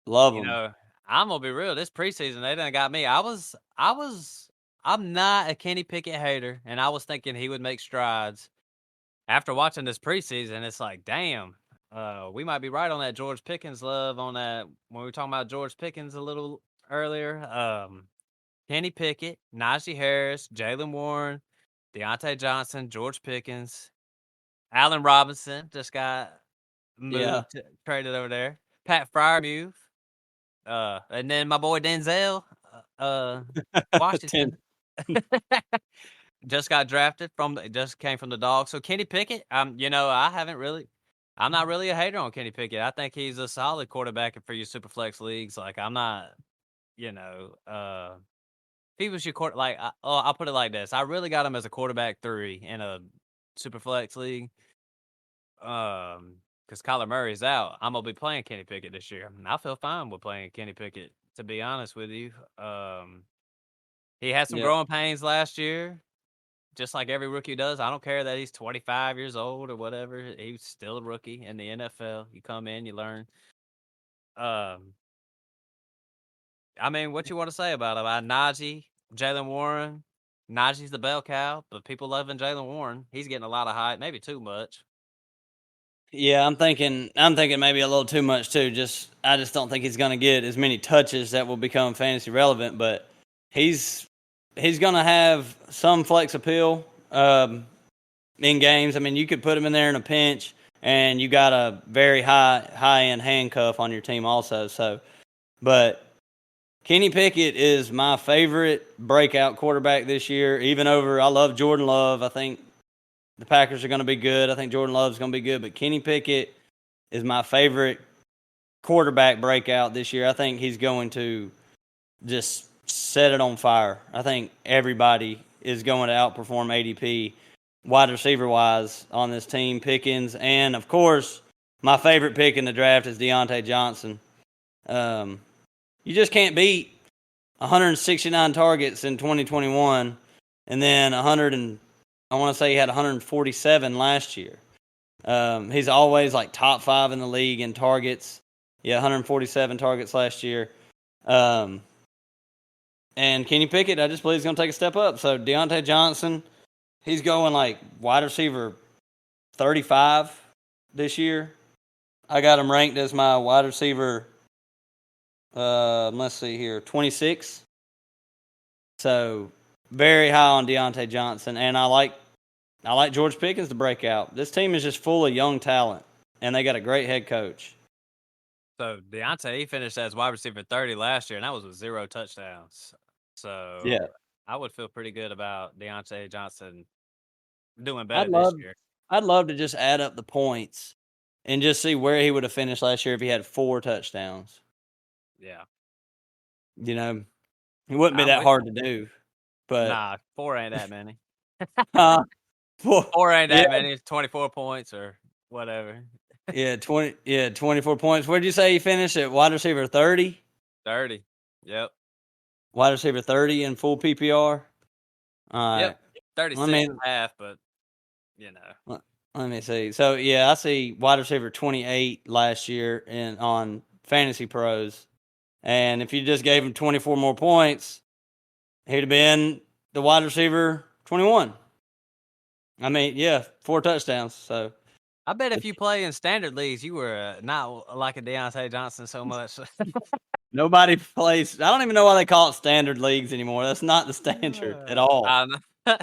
Love you them. know, I'm gonna be real. This preseason, they done got me. I'm not a Kenny Pickett hater, and I was thinking he would make strides. After watching this preseason, it's like, damn, we might be right on that George Pickens love on that when we were talking about George Pickens a little earlier. Kenny Pickett, Najee Harris, Jalen Warren, Deontay Johnson, George Pickens, Allen Robinson just got Yeah. traded over there. Pat Fryermuth, and then my boy Denzel, Ten. Washington. Just got drafted just came from the Dogs. So Kenny Pickett, I'm not really a hater on Kenny Pickett. I think he's a solid quarterback for your super flex leagues. Like I'm not, if he was your I'll put it like this. I really got him as a quarterback 3 in a super flex league. Because Kyler Murray's out. I'm gonna be playing Kenny Pickett this year. And I feel fine with playing Kenny Pickett, to be honest with you. He had some Yep. growing pains last year, just like every rookie does. I don't care that he's 25 years old or whatever. He's still a rookie in the NFL. You come in, you learn. Um, I mean, what you want to say about him? Najee, Jalen Warren. Najee's the bell cow, but people loving Jalen Warren. He's getting a lot of hype, maybe too much. Yeah, I'm thinking maybe a little too much too. I just don't think he's going to get as many touches that will become fantasy relevant. But he's he's going to have some flex appeal in games. I mean, you could put him in there in a pinch, and you got a very high end handcuff on your team also. So, but Kenny Pickett is my favorite breakout quarterback this year. Even over, I love Jordan Love. I think the Packers are going to be good. I think Jordan Love's going to be good, but Kenny Pickett is my favorite quarterback breakout this year. I think he's going to just set it on fire. I think everybody is going to outperform ADP wide receiver wise on this team. Pickens, and of course, my favorite pick in the draft is Deontay Johnson. You just can't beat 169 targets in 2021 and then 100 and I want to say he had 147 last year. He's always like top 5 in the league in targets. Yeah, 147 targets last year. And Kenny Pickett, I just believe he's going to take a step up. So Deontay Johnson, he's going like wide receiver 35 this year. I got him ranked as my wide receiver. Let's see here, 26. So very high on Deontay Johnson, and I like George Pickens to break out. This team is just full of young talent, and they got a great head coach. So Deontay, he finished as wide receiver 30 last year, and that was with 0 touchdowns. Yeah, So I would feel pretty good about Deontay Johnson doing I'd better this love, year. I'd love to just add up the points and just see where he would have finished last year if he had 4 touchdowns. Yeah. You know, it wouldn't be I'm that with you. hard to do. But Nah, 4 ain't that many. uh, 4, 4 ain't yeah, that many. It's 24 points or whatever. yeah, 24 points. Where'd you say he finished at wide receiver 30? 30. Yep. Wide receiver 30 in full PPR. All Yep. right. Let 36 me and a half, but you know. let, let me see. So yeah, I see wide receiver 28 last year in on Fantasy Pros, and if you just gave him 24 more points, he'd have been the wide receiver 21. I mean, yeah, 4 touchdowns. So I bet if you play in standard leagues, you were not like a Deontay Johnson so much. nobody plays. I don't even know why they call it standard leagues anymore. That's not the standard at all. I know.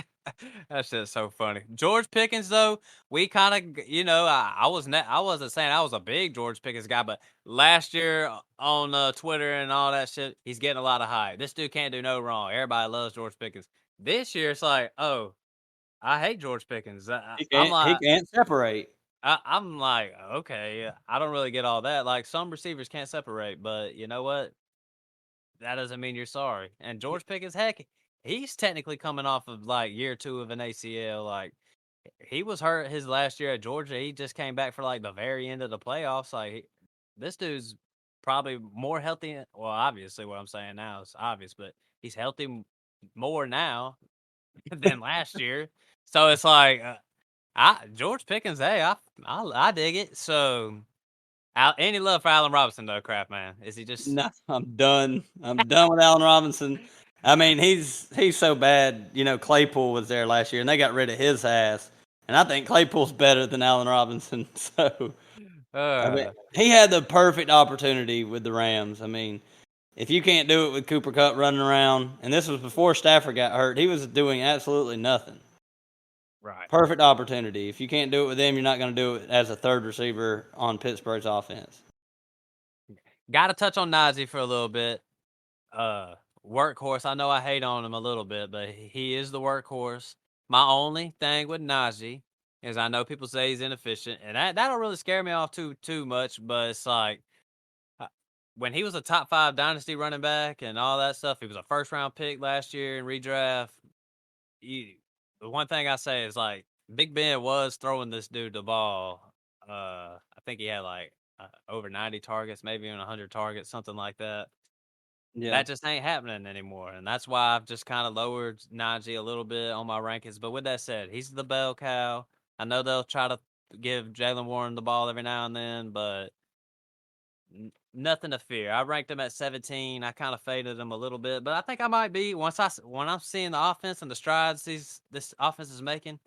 That shit's so funny. George Pickens, though, we kind of, I wasn't saying I was a big George Pickens guy, but last year on Twitter and all that shit, he's getting a lot of hype. This dude can't do no wrong. Everybody loves George Pickens. This year, it's like, oh, I hate George Pickens. He can't separate. I'm like, okay, I don't really get all that. Like some receivers can't separate, but you know what? That doesn't mean you're sorry. And George Pickens, heck, he's technically coming off of like year 2 of an ACL. Like he was hurt his last year at Georgia. He just came back for like the very end of the playoffs. Like this dude's probably more healthy. Well, obviously, what I'm saying now is obvious, but he's healthy more now than last year. So it's like, George Pickens. Hey, I dig it. So, any love for Allen Robinson though, Kraft man? Is he just No, I'm done. I'm done with Allen Robinson. I mean, he's so bad. You know, Claypool was there last year, and they got rid of his ass. And I think Claypool's better than Allen Robinson. So, I mean, uh he had the perfect opportunity with the Rams. I mean, if you can't do it with Cooper Kupp running around, and this was before Stafford got hurt, he was doing absolutely nothing. right? Perfect opportunity. If you can't do it with them, you're not going to do it as a third receiver on Pittsburgh's offense. Got to touch on Najee for a little bit. Uh, Workhorse. I know I hate on him a little bit, but he is the workhorse. My only thing with Najee is I know people say he's inefficient, and that don't really scare me off too much. But it's like uh, when he was a top 5 dynasty running back and all that stuff, he was a first round pick last year in redraft. You, the one thing I say is like Big Ben was throwing this dude the ball. I think he had like over 90 targets, maybe even 100 targets, something like that. Yeah. That just ain't happening anymore, and that's why I've just kind of lowered Najee a little bit on my rankings. But with that said, he's the bell cow. I know they'll try to give Jalen Warren the ball every now and then, but nothing to fear. I ranked him at 17. I kind of faded him a little bit, but I think I might be when I'm seeing the offense and the strides this offense is making.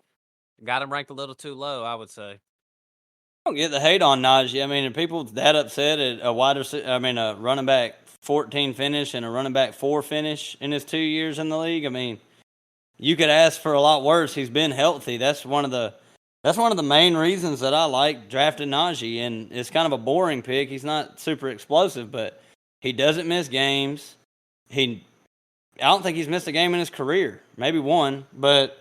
Got him ranked a little too low, I would say. I don't get the hate on Najee. I mean, are people that upset at a running back 14 finish and a running back 4 finish in his 2 years in the league? I mean, you could ask for a lot worse. He's been healthy. That's one of the main reasons that I like drafting Najee, and it's kind of a boring pick. He's not super explosive, but he doesn't miss games. I don't think he's missed a game in his career, maybe one, but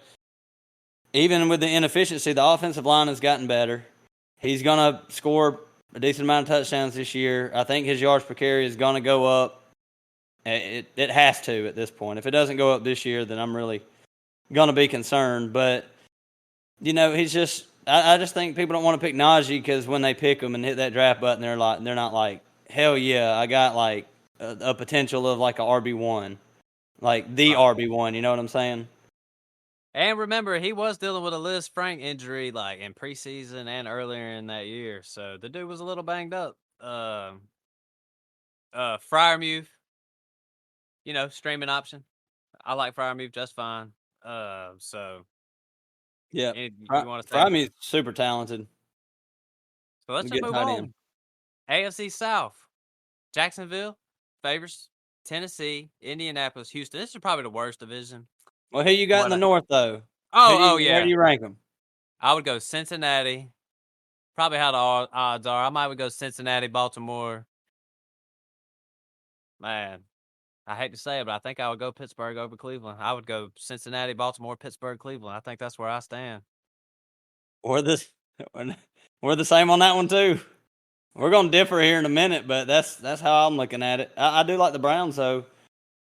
even with the inefficiency, the offensive line has gotten better. He's going to score a decent amount of touchdowns this year. I think his yards per carry is going to go up. It has to at this point. If it doesn't go up this year, then I'm really going to be concerned. But, you know, I just think people don't want to pick Najee because when they pick him and hit that draft button, they're not like, hell yeah, I got like a potential of like a RB1, like the Right. RB1. You know what I'm saying? And remember, he was dealing with a Liz Frank injury like in preseason and earlier in that year, so the dude was a little banged up. Fryermuth, streaming option. I like Fryermuth just fine. So Yeah. you want to say? Fryme's super talented. So let's We just get move tight end. on. AFC South, Jacksonville favors Tennessee, Indianapolis, Houston. This is probably the worst division. Well, who you got in What? the North though? Oh Where yeah, do you rank them? I would go Cincinnati. Probably how the odds are. I might would go Cincinnati, Baltimore. Man, I hate to say it, but I think I would go Pittsburgh over Cleveland. I would go Cincinnati, Baltimore, Pittsburgh, Cleveland. I think that's where I stand. we're this we're the same on that one too. We're gonna differ here in a minute, but that's how I'm looking at it. I do like the Browns, though.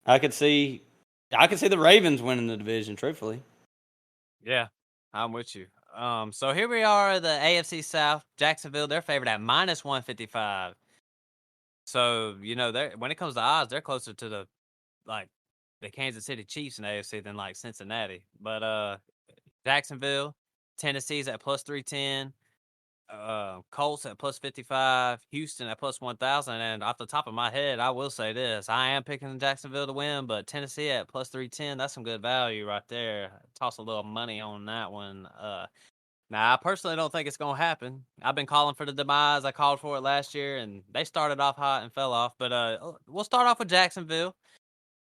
I could see the Ravens winning the division. Truthfully, Yeah, I'm with you. So here we are, the AFC South, Jacksonville. They're favored at -155. So they're when it comes to odds, they're closer to like the Kansas City Chiefs in AFC than like Cincinnati. But Jacksonville, Tennessee's at +310. Colts at +55, Houston at +1000, and off the top of my head, I will say this: I am picking Jacksonville to win, but Tennessee at +310, that's some good value right there. Toss a little money on that one. Now I personally don't think it's gonna happen. I've been calling for the demise. I called for it last year, and they started off hot and fell off. But we'll start off with Jacksonville.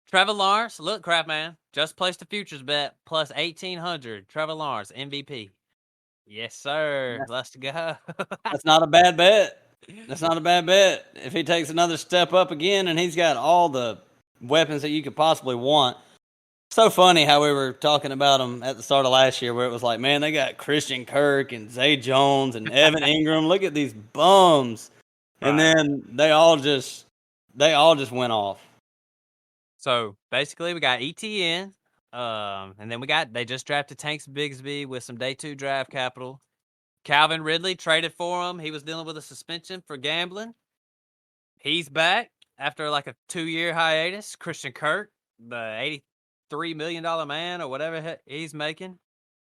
Trevor Lawrence, look, crap man, just placed a futures bet +1800. Trevor Lawrence MVP. Yes, sir. Let's go. that's not a bad bet. That's not a bad bet. If he takes another step up again, and he's got all the weapons that you could possibly want. So funny how we were talking about him at the start of last year, where it was like, man, they got Christian Kirk and Zay Jones and Evan Ingram. Look at these bums, and Right. then they all just went off. So basically, we got ETN, and then they just drafted Tanks Bigsby with some day 2 draft capital. Calvin Ridley traded for him. He was dealing with a suspension for gambling. He's back after like a 2-year hiatus. Christian Kirk, the $83 million man or whatever he's making.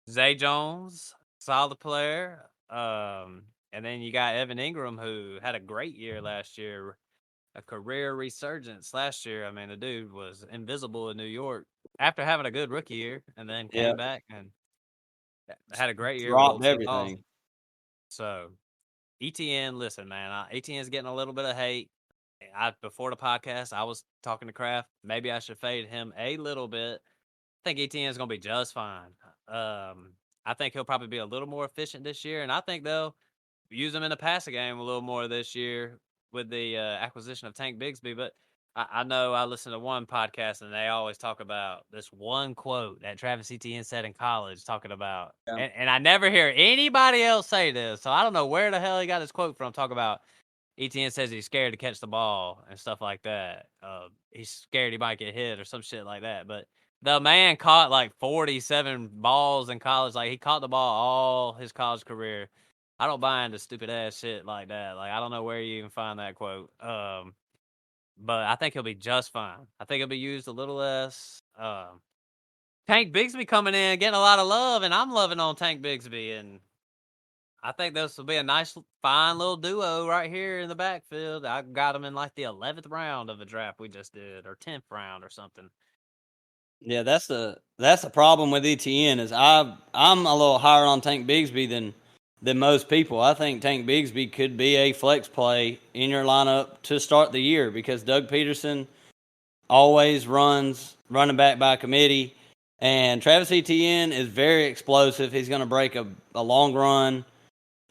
Zay Jones, solid player. And then you got Evan Ingram, who had a great year last year, a career resurgence last year. I mean, the dude was invisible in New York after having a good rookie year, and then Yeah, came back and had a great year with dropped old Steve Ball. everything. So ETN, listen, man, ETN's getting a little bit of hate. Before the podcast, I was talking to Kraft. Maybe I should fade him a little bit. I think ETN is going to be just fine. I think he'll probably be a little more efficient this year, and I think they'll use him in the passing game a little more this year with the acquisition of Tank Bigsby. But I know I listen to one podcast, and they always talk about this one quote that Travis Etienne said in college, talking about, Yeah. and I never hear anybody else say this, so I don't know where the hell he got this quote from. Talk about ETN says he's scared to catch the ball and stuff like that. He's scared he might get hit or some shit like that. But the man caught like 47 balls in college. Like, he caught the ball all his college career. I don't buy into stupid ass shit like that. Like, I don't know where you even find that quote. But I think he'll be just fine. I think he'll be used a little less. Tank Bigsby coming in, getting a lot of love, and I'm loving on Tank Bigsby. And I think this will be a nice, fine little duo right here in the backfield. I got him in like the 11th round of the draft we just did, or 10th round or something. Yeah, that's the problem with ETN is I'm a little higher on Tank Bigsby than most people. I think Tank Bigsby could be a flex play in your lineup to start the year because Doug Peterson always runs running back by committee, and Travis Etienne is very explosive. He's going to break a long run.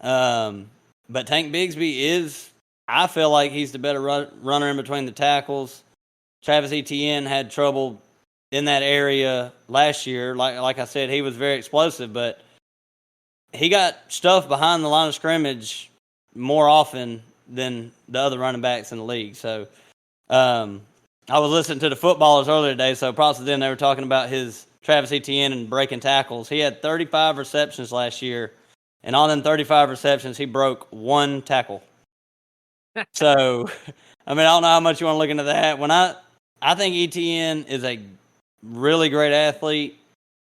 But Tank Bigsby is, I feel like he's the better runner in between the tackles. Travis Etienne had trouble in that area last year. Like I said, he was very explosive, but he got stuff behind the line of scrimmage more often than the other running backs in the league. So I was listening to the footballers earlier today, so props to them. They were talking about his Travis Etienne and breaking tackles. He had 35 receptions last year, and on them 35 receptions, he broke one tackle. So, I mean, I don't know how much you want to look into that. When I think Etienne is a really great athlete,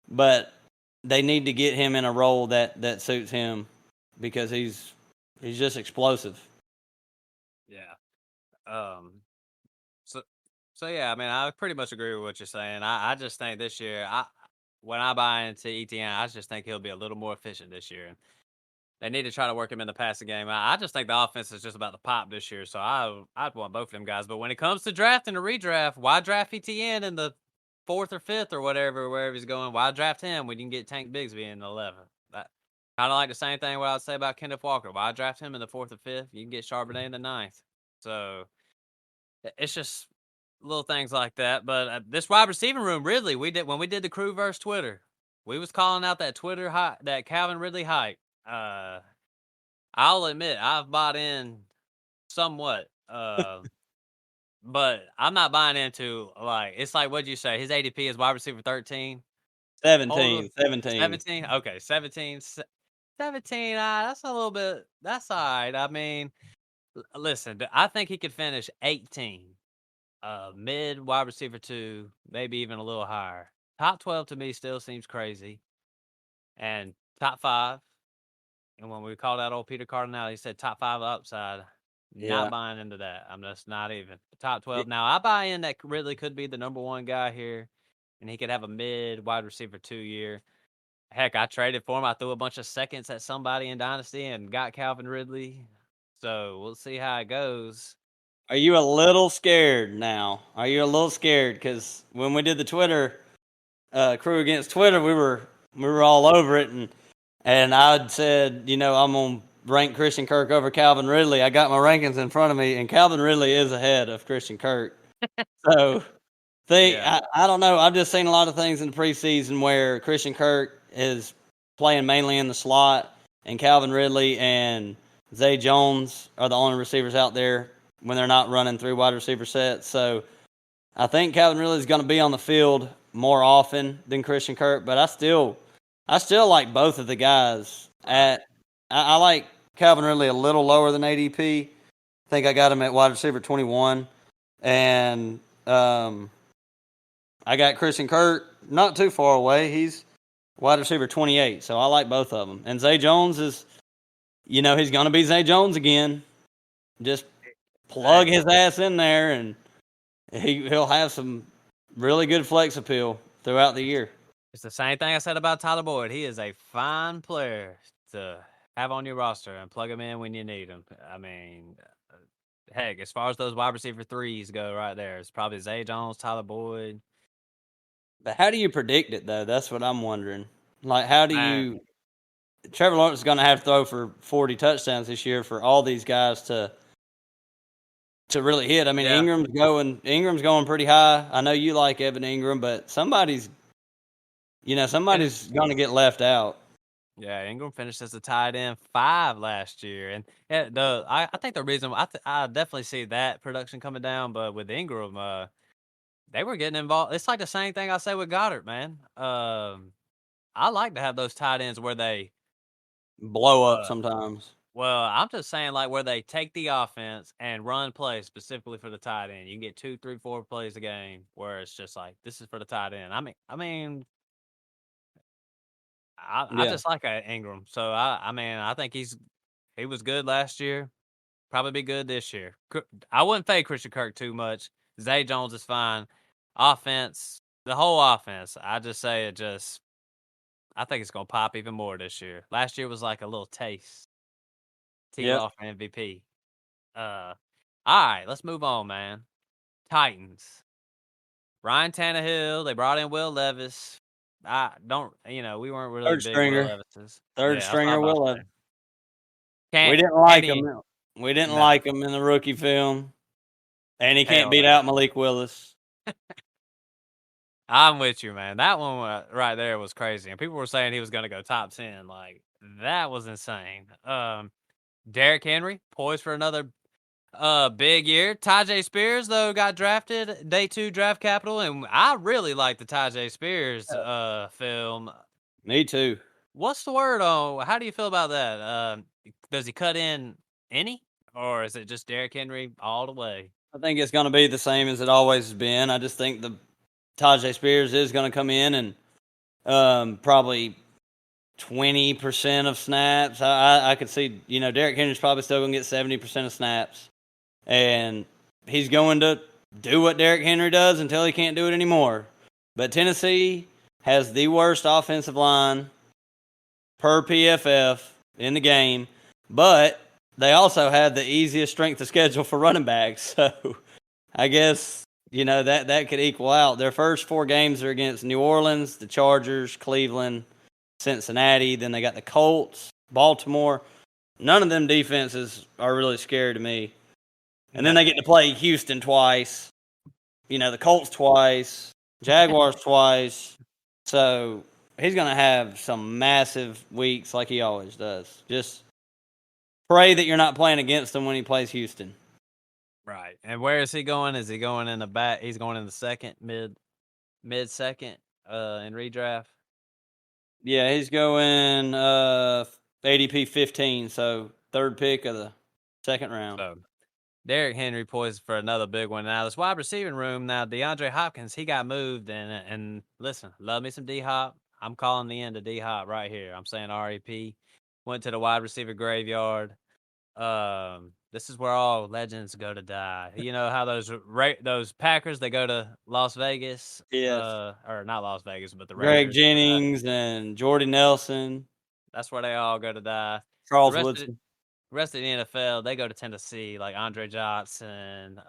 but they need to get him in a role that suits him because he's just explosive. Yeah. So yeah, I mean, I pretty much agree with what you're saying. I just think this year, when I buy into ETN, I just think he'll be a little more efficient this year. And they need to try to work him in the passing game. I just think the offense is just about to pop this year. So I'd want both of them guys. But when it comes to drafting a redraft, why draft ETN in the 4th or 5th or whatever, wherever he's going? Why draft him when you can get Tank Bigsby in the 11th? Kind of like the same thing what I would say about Kenneth Walker. Why draft him in the 4th or 5th? You can get Charbonnet in the 9th. So it's just little things like that. But this wide receiving room, Ridley, when we did the crew versus Twitter, we was calling out that that Calvin Ridley hype. I'll admit I've bought in somewhat. But I'm not buying into like it's like what'd you say? His ADP is wide receiver 13. Total 17, 17. 17. Okay, 17. 17. That's a little bit. That's all right. I mean, listen, I think he could finish 18. Mid wide receiver 2, maybe even a little higher. Top 12 to me still seems crazy. And top 5. And when we called out old Peter Cardinale, he said top 5 upside. Not Yeah. buying into that. I'm just not even. Top 12. Now, I buy in that Ridley could be the number 1 guy here, and he could have a mid wide receiver 2 year. Heck, I traded for him. I threw a bunch of seconds at somebody in Dynasty and got Calvin Ridley. So we'll see how it goes. Are you a little scared now? Are you a little scared? Because when we did the Twitter crew against Twitter, we were all over it, and I'd said, I'm gonna rank Christian Kirk over Calvin Ridley. I got my rankings in front of me, and Calvin Ridley is ahead of Christian Kirk. So Yeah. I don't know. I've just seen a lot of things in the preseason where Christian Kirk is playing mainly in the slot, and Calvin Ridley and Zay Jones are the only receivers out there when they're not running 3 wide receiver sets. So I think Calvin Ridley is going to be on the field more often than Christian Kirk, but I still like both of the guys. I like Calvin Ridley a little lower than ADP. I think I got him at wide receiver 21, and I got Christian Kirk not too far away. He's wide receiver 28, so I like both of them. And Zay Jones is, he's going to be Zay Jones again. Just plug his ass in there, and he'll have some really good flex appeal throughout the year. It's the same thing I said about Tyler Boyd. He is a fine player to have on your roster and plug him in when you need him. I mean, heck, as far as those wide receiver 3s go right there, it's probably Zay Jones, Tyler Boyd. But how do you predict it, though? That's what I'm wondering. Like, how do Man. you... Trevor Lawrence is going to have to throw for 40 touchdowns this year for all these guys to really hit. I mean, Yeah. Ingram's going pretty high. I know you like Evan Ingram, but somebody's going to get left out. Yeah, Ingram finished as a tight end 5 last year, and I think the reason I definitely see that production coming down, but with Ingram, they were getting involved. It's like the same thing I say with Goddard, man. I like to have those tight ends where they Blow up sometimes. Well, I'm just saying, like, where they take the offense and run plays specifically for the tight end. You can get 2, 3, 4 plays a game where it's just like, this is for the tight end. I just like Ingram. So I mean, I think he was good last year. Probably be good this year. I wouldn't fade Christian Kirk too much. Zay Jones is fine. Offense, the whole offense. I just say I think it's gonna pop even more this year. Last year was like a little taste. T-Law for MVP. All right, let's move on, man. Titans. Ryan Tannehill. They brought in Will Levis. I don't, we weren't really Third big Will stringer. Levises. Third stringer Will Levis. We didn't like him. We didn't like him in the rookie film. And he can't beat out Malik Willis. I'm with you, man. That one right there was crazy. And people were saying he was going to go top 10. Like, that was insane. Derrick Henry, poised for another big year. Tajay Spears, though, got drafted day 2 draft capital, and I really like the Tajay Spears film. Me too. What's the word on? How do you feel about that? Does he cut in any, or is it just Derrick Henry all the way? I think it's going to be the same as it always has been. I just think the Tajay Spears is going to come in and probably 20% of snaps. I could see, Derrick Henry's probably still going to get 70% of snaps. And he's going to do what Derrick Henry does until he can't do it anymore. But Tennessee has the worst offensive line per PFF in the game, but they also had the easiest strength of schedule for running backs. So I guess, that could equal out. Their first 4 games are against New Orleans, the Chargers, Cleveland, Cincinnati. Then they got the Colts, Baltimore. None of them defenses are really scary to me. And then they get to play Houston twice, the Colts twice, Jaguars twice. So he's gonna have some massive weeks like he always does. Just pray that you're not playing against him when he plays Houston. Right. And where is he going? Is he going in the back? He's going in the second, mid second, in redraft. Yeah, he's going ADP 15, so third pick of the second round. So Derrick Henry poised for another big one. Now this wide receiving room. Now DeAndre Hopkins, he got moved, and listen, love me some D Hop. I'm calling the end of D Hop right here. I'm saying REP. Went to the wide receiver graveyard. This is where all legends go to die. You know how those Packers, they go to Las Vegas, Yes. or not Las Vegas, but the Greg Raiders. Jennings and Jordy Nelson, That's where they all go to die. The Charles rest of Woodson. rest of the NFL, they go to Tennessee, like Andre Johnson,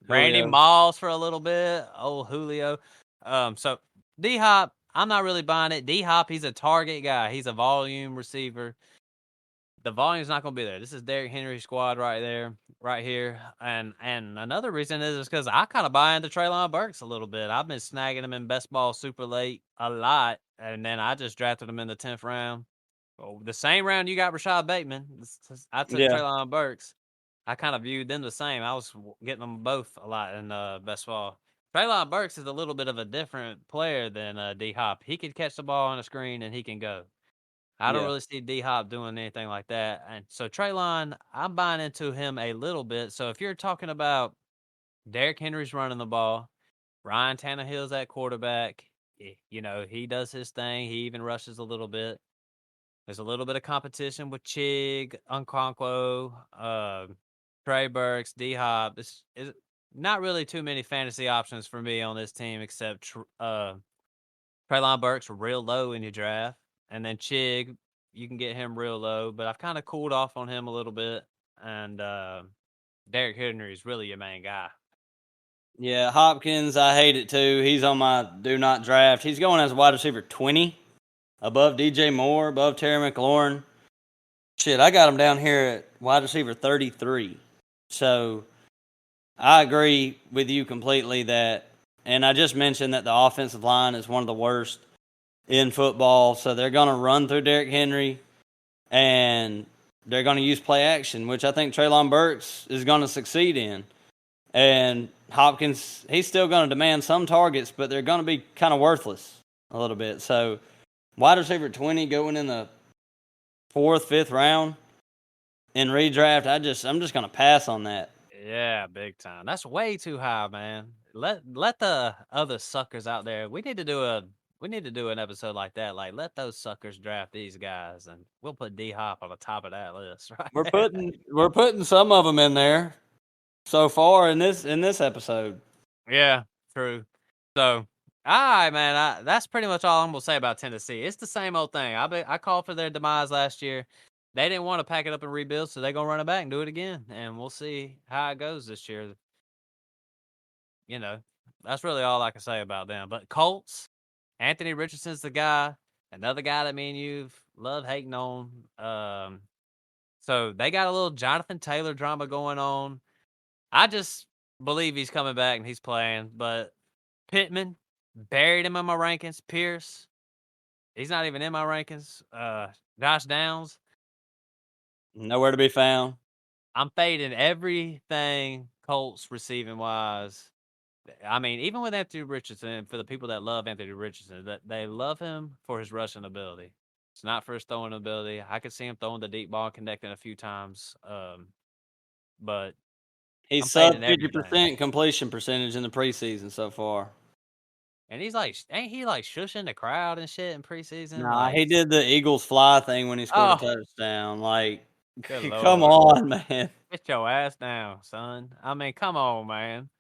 Randy Julio. Moss for a little bit, old Julio. So D Hop, I'm not really buying it. D Hop, he's a target guy. He's a volume receiver. The volume's not going to be there. This is Derrick Henry's squad right there, right here. And another reason is because I kind of buy into Treylon Burks a little bit. I've been snagging him in best ball super late a lot, and then I just drafted him in the 10th round. Well, the same round you got Rashad Bateman, I took Yeah. Treylon Burks. I kind of viewed them the same. I was getting them both a lot in best ball. Treylon Burks is a little bit of a different player than D Hop. He can catch the ball on the screen and he can go. I don't Yeah. really see D Hop doing anything like that. And so Treylon, I'm buying into him a little bit. So if you're talking about Derrick Henry's running the ball, Ryan Tannehill's at quarterback, you know, he does his thing. He even rushes a little bit. There's a little bit of competition with Chig, Unconkwo, Trey Burks, D Hop. This is not really too many fantasy options for me on this team except Treylon Burks real low in your draft. And then Chig, you can get him real low, but I've kind of cooled off on him a little bit. And Derrick Henry is really your main guy. Yeah, Hopkins, I hate it too. He's on my do not draft. He's going as a wide receiver 20, above DJ Moore, above Terry McLaurin. Shit, I got him down here at wide receiver 33. So I agree with you completely that, and I just mentioned that the offensive line is one of the worst in football. So they're going to run through Derrick Henry, and they're going to use play action, which I think Treylon Burks is going to succeed in. And Hopkins, he's still going to demand some targets, but they're going to be kind of worthless a little bit. So wide receiver 20 going in the fourth, fifth round in redraft, I'm just going to pass on that. Yeah, big time. That's way too high, man. Let the other suckers out there. We need to do an episode like that. Like let those suckers draft these guys, and we'll put D Hop on the top of that list, right? We're putting some of them in there so far in this episode. Yeah, true. So, all right, man. That's pretty much all I'm gonna say about Tennessee. It's the same old thing. I called for their demise last year. They didn't want to pack it up and rebuild, so they're gonna run it back and do it again, and we'll see how it goes this year. You know, that's really all I can say about them. But Colts, Anthony Richardson's the guy. Another guy that me and you've loved hating on. So they got a little Jonathan Taylor drama going on. I just believe he's coming back and he's playing, but Pittman buried him in my rankings. Pierce, he's not even in my rankings. Josh Downs, Nowhere to be found. I'm fading everything Colts receiving wise. I mean, even with Anthony Richardson, for the people that love Anthony Richardson, that they love him for his rushing ability. It's not for his throwing ability. I could see him throwing the deep ball and connecting a few times. But I'm He's sub fading everything. 50% completion percentage in the preseason so far. And he's like, ain't he like shushing the crowd and shit in preseason? Nah, Like, he did the Eagles fly thing when he scored a oh, touchdown. Like, good come lord, on, man. get your ass down, son. I mean, come on, man.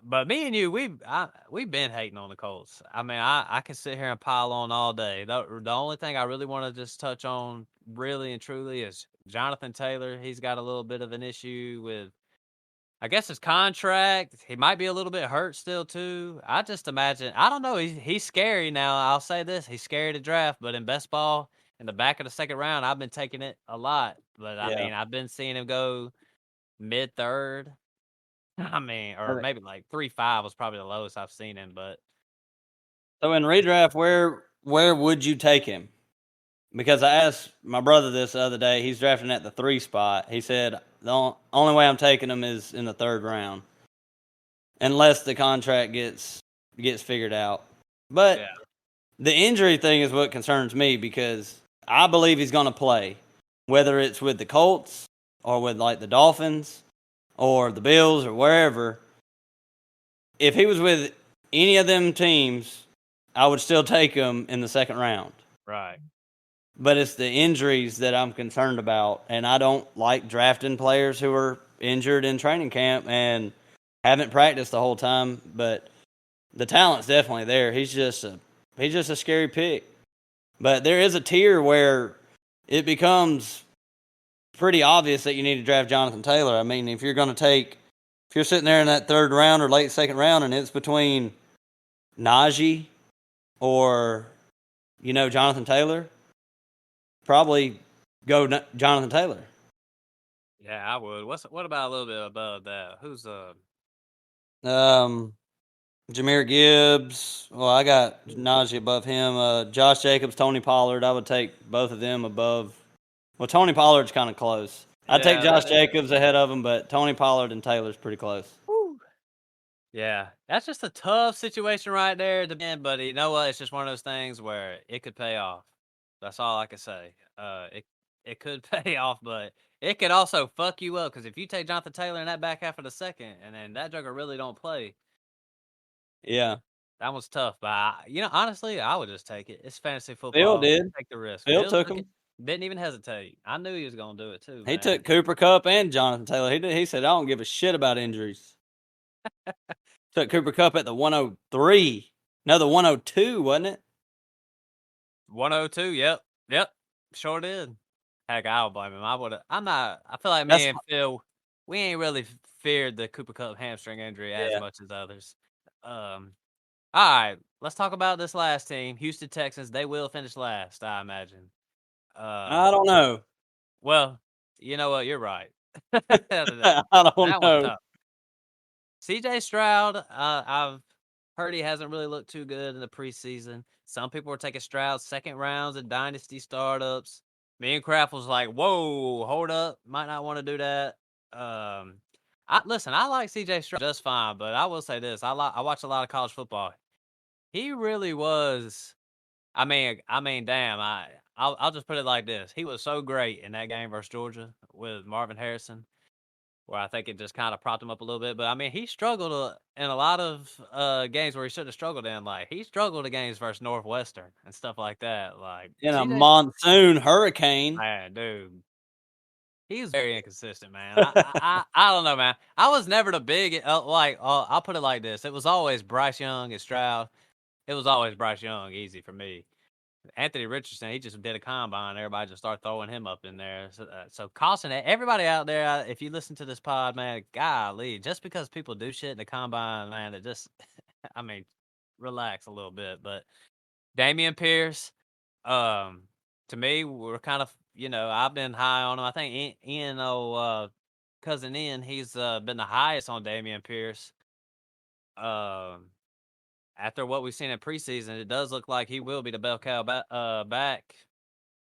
But me and you, we've been hating on the Colts. I mean, I can sit here and pile on all day. The only thing I really want to just touch on, really and truly, is Jonathan Taylor. He's got a little bit of an issue with, I guess, his contract. He might be a little bit hurt still too. I just imagine. I don't know. He's scary now. I'll say this: he's scary to draft. But in best ball, in the back of the second round, I've been taking it a lot. But I Yeah. mean, I've been seeing him go mid third. I mean, or maybe like 3.5 was probably the lowest I've seen him, but So in redraft, where would you take him? Because I asked my brother this the other day. He's drafting at the 3 spot. He said the only way I'm taking him is in the 3rd round, unless the contract gets figured out. Yeah. But the injury thing is what concerns me because I believe he's going to play, whether it's with the Colts or with like the Dolphins or the Bills or wherever. If he was with any of them teams, I would still take him in the 2nd round. Right. But it's the injuries that I'm concerned about, and I don't like drafting players who are injured in training camp and haven't practiced the whole time. But the talent's definitely there. He's just a scary pick. But there is a tier where it becomes pretty obvious that you need to draft Jonathan Taylor. I mean, if you're sitting there in that 3rd round or late 2nd round, and it's between Najee or Jonathan Taylor, probably go Jonathan Taylor. Yeah, I would. What about a little bit above that? Who's Jahmyr Gibbs. Well, I got Najee above him. Josh Jacobs, Tony Pollard. I would take both of them above. Well, Tony Pollard's kind of close. I'd take Yeah, Josh that is. Jacobs ahead of him, but Tony Pollard and Taylor's pretty close. Woo. Yeah, that's just a tough situation right there at the end, but you know what? It's just one of those things where it could pay off. That's all I can say. It could pay off, but it could also fuck you up because if you take Jonathan Taylor in that back half of the second, and then that joker really don't play, Yeah, that was tough. But honestly, I would just take it. It's fantasy Phil football. did. Take the risk. Phil Phil took took it. him. Didn't even hesitate. I knew he was gonna do it too, He man. took Cooper Kupp and Jonathan Taylor. He said, I don't give a shit about injuries. Took Cooper Kupp at the 103. No, the 102, wasn't it? 102. Yep. Sure did. Heck, I don't blame him. I would. I'm not. I feel like That's me and Phil, we ain't really feared the Cooper Cup hamstring injury as yeah. much as others. All right, let's talk about this last team, Houston Texans. They will finish last, I imagine. I don't know. Well, you know what? You're right. I don't That was know. tough. CJ Stroud, I've heard he hasn't really looked too good in the preseason. Some people are taking Stroud 2nd rounds in dynasty startups. Me and Kraft was like, "Whoa, hold up, might not want to do that." I like CJ Stroud just fine, but I will say this: I watch a lot of college football. He really was. Damn. I'll just put it like this: he was so great in that game versus Georgia with Marvin Harrison where I think it just kind of propped him up a little bit. But I mean, he struggled in a lot of games where he should have struggled in. Like he struggled in games versus Northwestern and stuff like that. Like In a CJ, monsoon hurricane. man, dude, he's very inconsistent, man. I don't know, man. I was never the big I'll put it like this: it was always Bryce Young and Stroud. It was always Bryce Young, easy for me. Anthony Richardson, he just did a combine. Everybody just started throwing him up in there. So caution everybody out there, if you listen to this pod, man, golly, just because people do shit in the combine, man, it just, I mean, relax a little bit. But Damian Pierce, to me, we're kind of, I've been high on him. I think cousin Ian, he's been the highest on Damian Pierce. After what we've seen in preseason, it does look like he will be the bell cow back.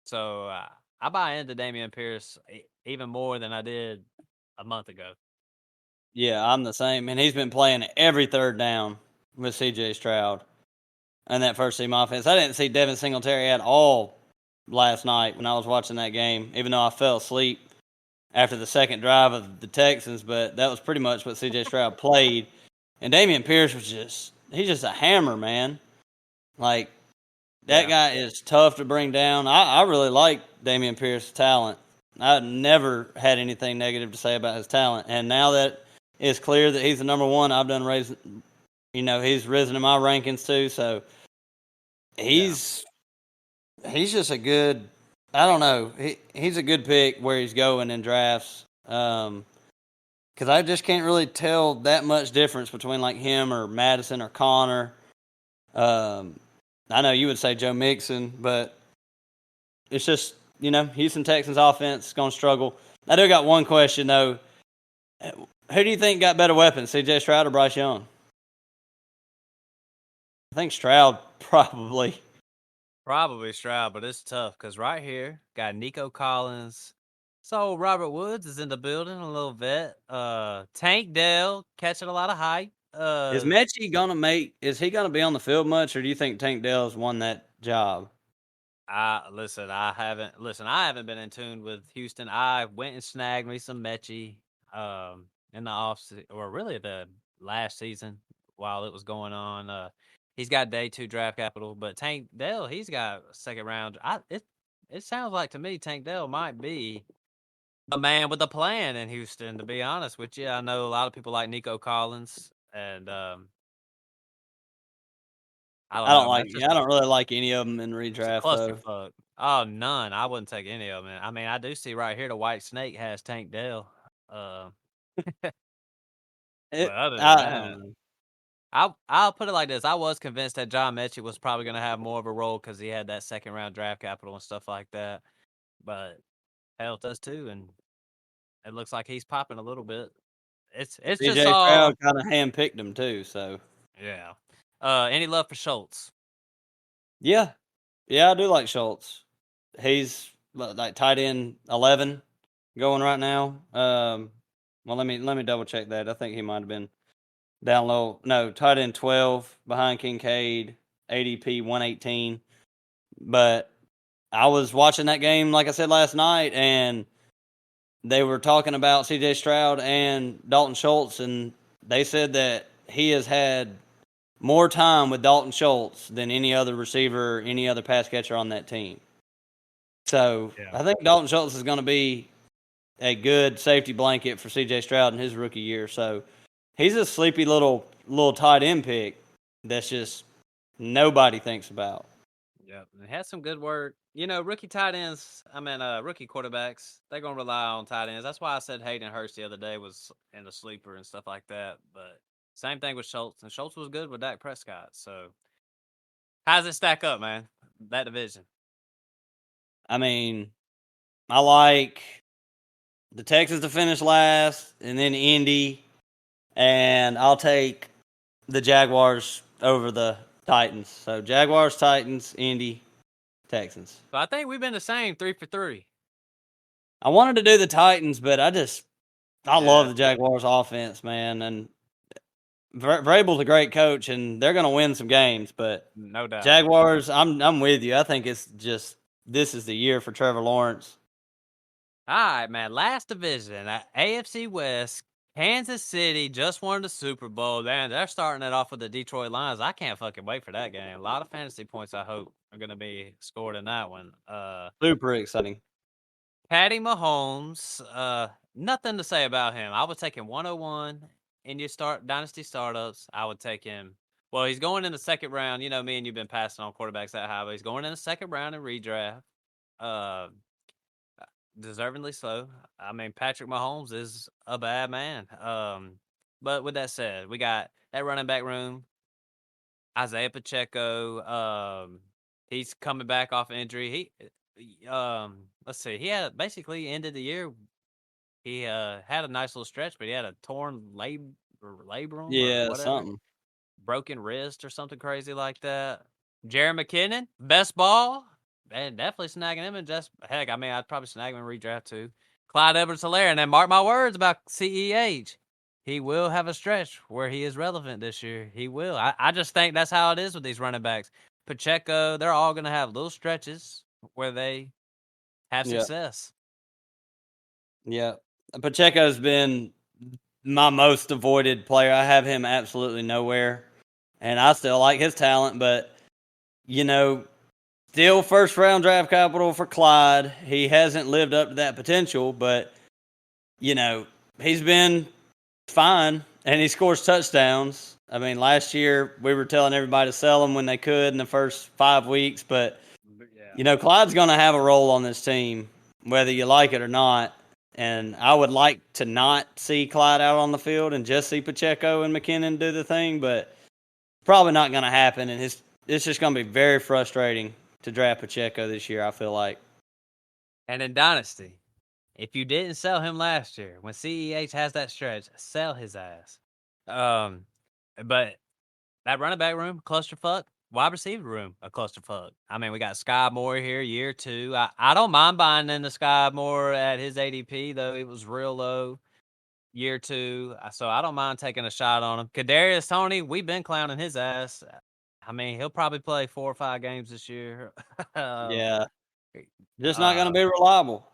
So I buy into Damian Pierce even more than I did a month ago. Yeah, I'm the same. And he's been playing every 3rd down with CJ Stroud and that first team offense. I didn't see Devin Singletary at all last night when I was watching that game, even though I fell asleep after the 2nd drive of the Texans, but that was pretty much what CJ Stroud played. And Damian Pierce he's just a hammer, man. Like, that guy is tough to bring down. I really like Damian Pierce's talent. I've never had anything negative to say about his talent. And now that it's clear that he's the number one, he's risen in my rankings too. So he's just a good, I don't know. He's a good pick where he's going in drafts. Because I just can't really tell that much difference between like him or Madison or Connor. I know you would say Joe Mixon, but it's just, Houston Texans offense is going to struggle. I do got one question, though. Who do you think got better weapons, C.J. Stroud or Bryce Young? I think Stroud, probably. Probably Stroud, but it's tough because right here got Nico Collins. So Robert Woods is in the building, a little vet. Tank Dell catching a lot of hype. Is Mechie gonna make? Is he gonna be on the field much, or do you think Tank Dell's won that job? I I haven't been in tune with Houston. I went and snagged me some Mechie in the or really the last season while it was going on. He's got day 2 draft capital, but Tank Dell, he's got second round. It sounds like to me Tank Dell might be a man with a plan in Houston, to be honest with you. I know a lot of people like Nico Collins and I don't I don't know, man. like. Yeah, I don't really like any of them in It's a redraft though. clusterfuck. Oh, none. I wouldn't take any of them. I mean, I do see right here the White Snake has Tank Dell. Uh, but other than I that, don't know. I'll put it like this: I was convinced that John Mechie was probably going to have more of a role because he had that second round draft capital and stuff like that. But Health does too, and it looks like he's popping a little bit. It's just CJ all Stroud kind of handpicked him too, so yeah. Any love for Schultz? yeah, yeah, I do like Schultz. He's like tight end 11 going right now. Well, let me double check that. I think he might have been down low. No, tight end 12 behind Kincaid, ADP 118. But I was watching that game, like I said last night, and they were talking about CJ Stroud and Dalton Schultz, and they said that he has had more time with Dalton Schultz than any other receiver, any other pass catcher on that team. So Yeah. I think Dalton Schultz is going to be a good safety blanket for CJ Stroud in his rookie year. So he's a sleepy little tight end pick that's just nobody thinks about. Yep. And it has some good work. You know, rookie tight ends, rookie quarterbacks, they're going to rely on tight ends. That's why I said Hayden Hurst the other day was in the sleeper and stuff like that. But same thing with Schultz. And Schultz was good with Dak Prescott. So how's it stack up, man? That division. I mean, I like the Texans to finish last, and then Indy, and I'll take the Jaguars over the Titans. So Jaguars, Titans, Indy, Texans. So I think we've been the same 3 for 3. I wanted to do the Titans, but I love Yeah. the Jaguars offense, man, and Vrabel's a great coach, and they're going to win some games. But No doubt. Jaguars, I'm with you. I think it's just this is the year for Trevor Lawrence. All right, man. Last division, AFC West. Kansas City just won the Super Bowl. They're starting it off with the Detroit Lions. I can't fucking wait for that game. A lot of fantasy points, I hope, are going to be scored in that one. Super exciting. Patty Mahomes, nothing to say about him. I would take him 101 in your dynasty startups. I would take him. Well, he's going in the second round. You know, me and you've been passing on quarterbacks that high, but he's going in the second round in redraft. Uh, Deservingly so. I mean, Patrick Mahomes is a bad man. But with that said, we got that running back room. Isaiah Pacheco. He's coming back off injury. Let's see. He had basically ended the year. He had a nice little stretch, but he had a torn labrum or Yeah, whatever, something. broken wrist or something crazy like that. Jared McKinnon, best ball. Man, definitely snagging him and just heck. I mean, I'd probably snag him in redraft too. Clyde Edwards-Helaire, and then mark my words about CEH. He will have a stretch where he is relevant this year. He will. I just think that's how it is with these running backs. Pacheco, they're all going to have little stretches where they have Yeah, success. yeah. Pacheco's been my most avoided player. I have him absolutely nowhere, and I still like his talent, but you know, still first round draft capital for Clyde. He hasn't lived up to that potential, but you know, he's been fine and he scores touchdowns. I mean, last year we were telling everybody to sell him when they could in the first 5 weeks, but Yeah. you know, Clyde's going to have a role on this team, whether you like it or not. And I would like to not see Clyde out on the field and just see Pacheco and McKinnon do the thing, but probably not going to happen. And it's just going to be very frustrating to draft Pacheco this year, I feel like. And in Dynasty, if you didn't sell him last year, when CEH has that stretch, sell his ass. But that running back room, clusterfuck, wide receiver room a clusterfuck. I mean, we got Sky Moore here, year 2. I don't mind buying into Sky Moore at his ADP, though it was real low, year 2. So I don't mind taking a shot on him. Kadarius Toney, we've been clowning his ass. I mean, he'll probably play 4 or 5 games this year. Yeah, just not going to uh, be reliable.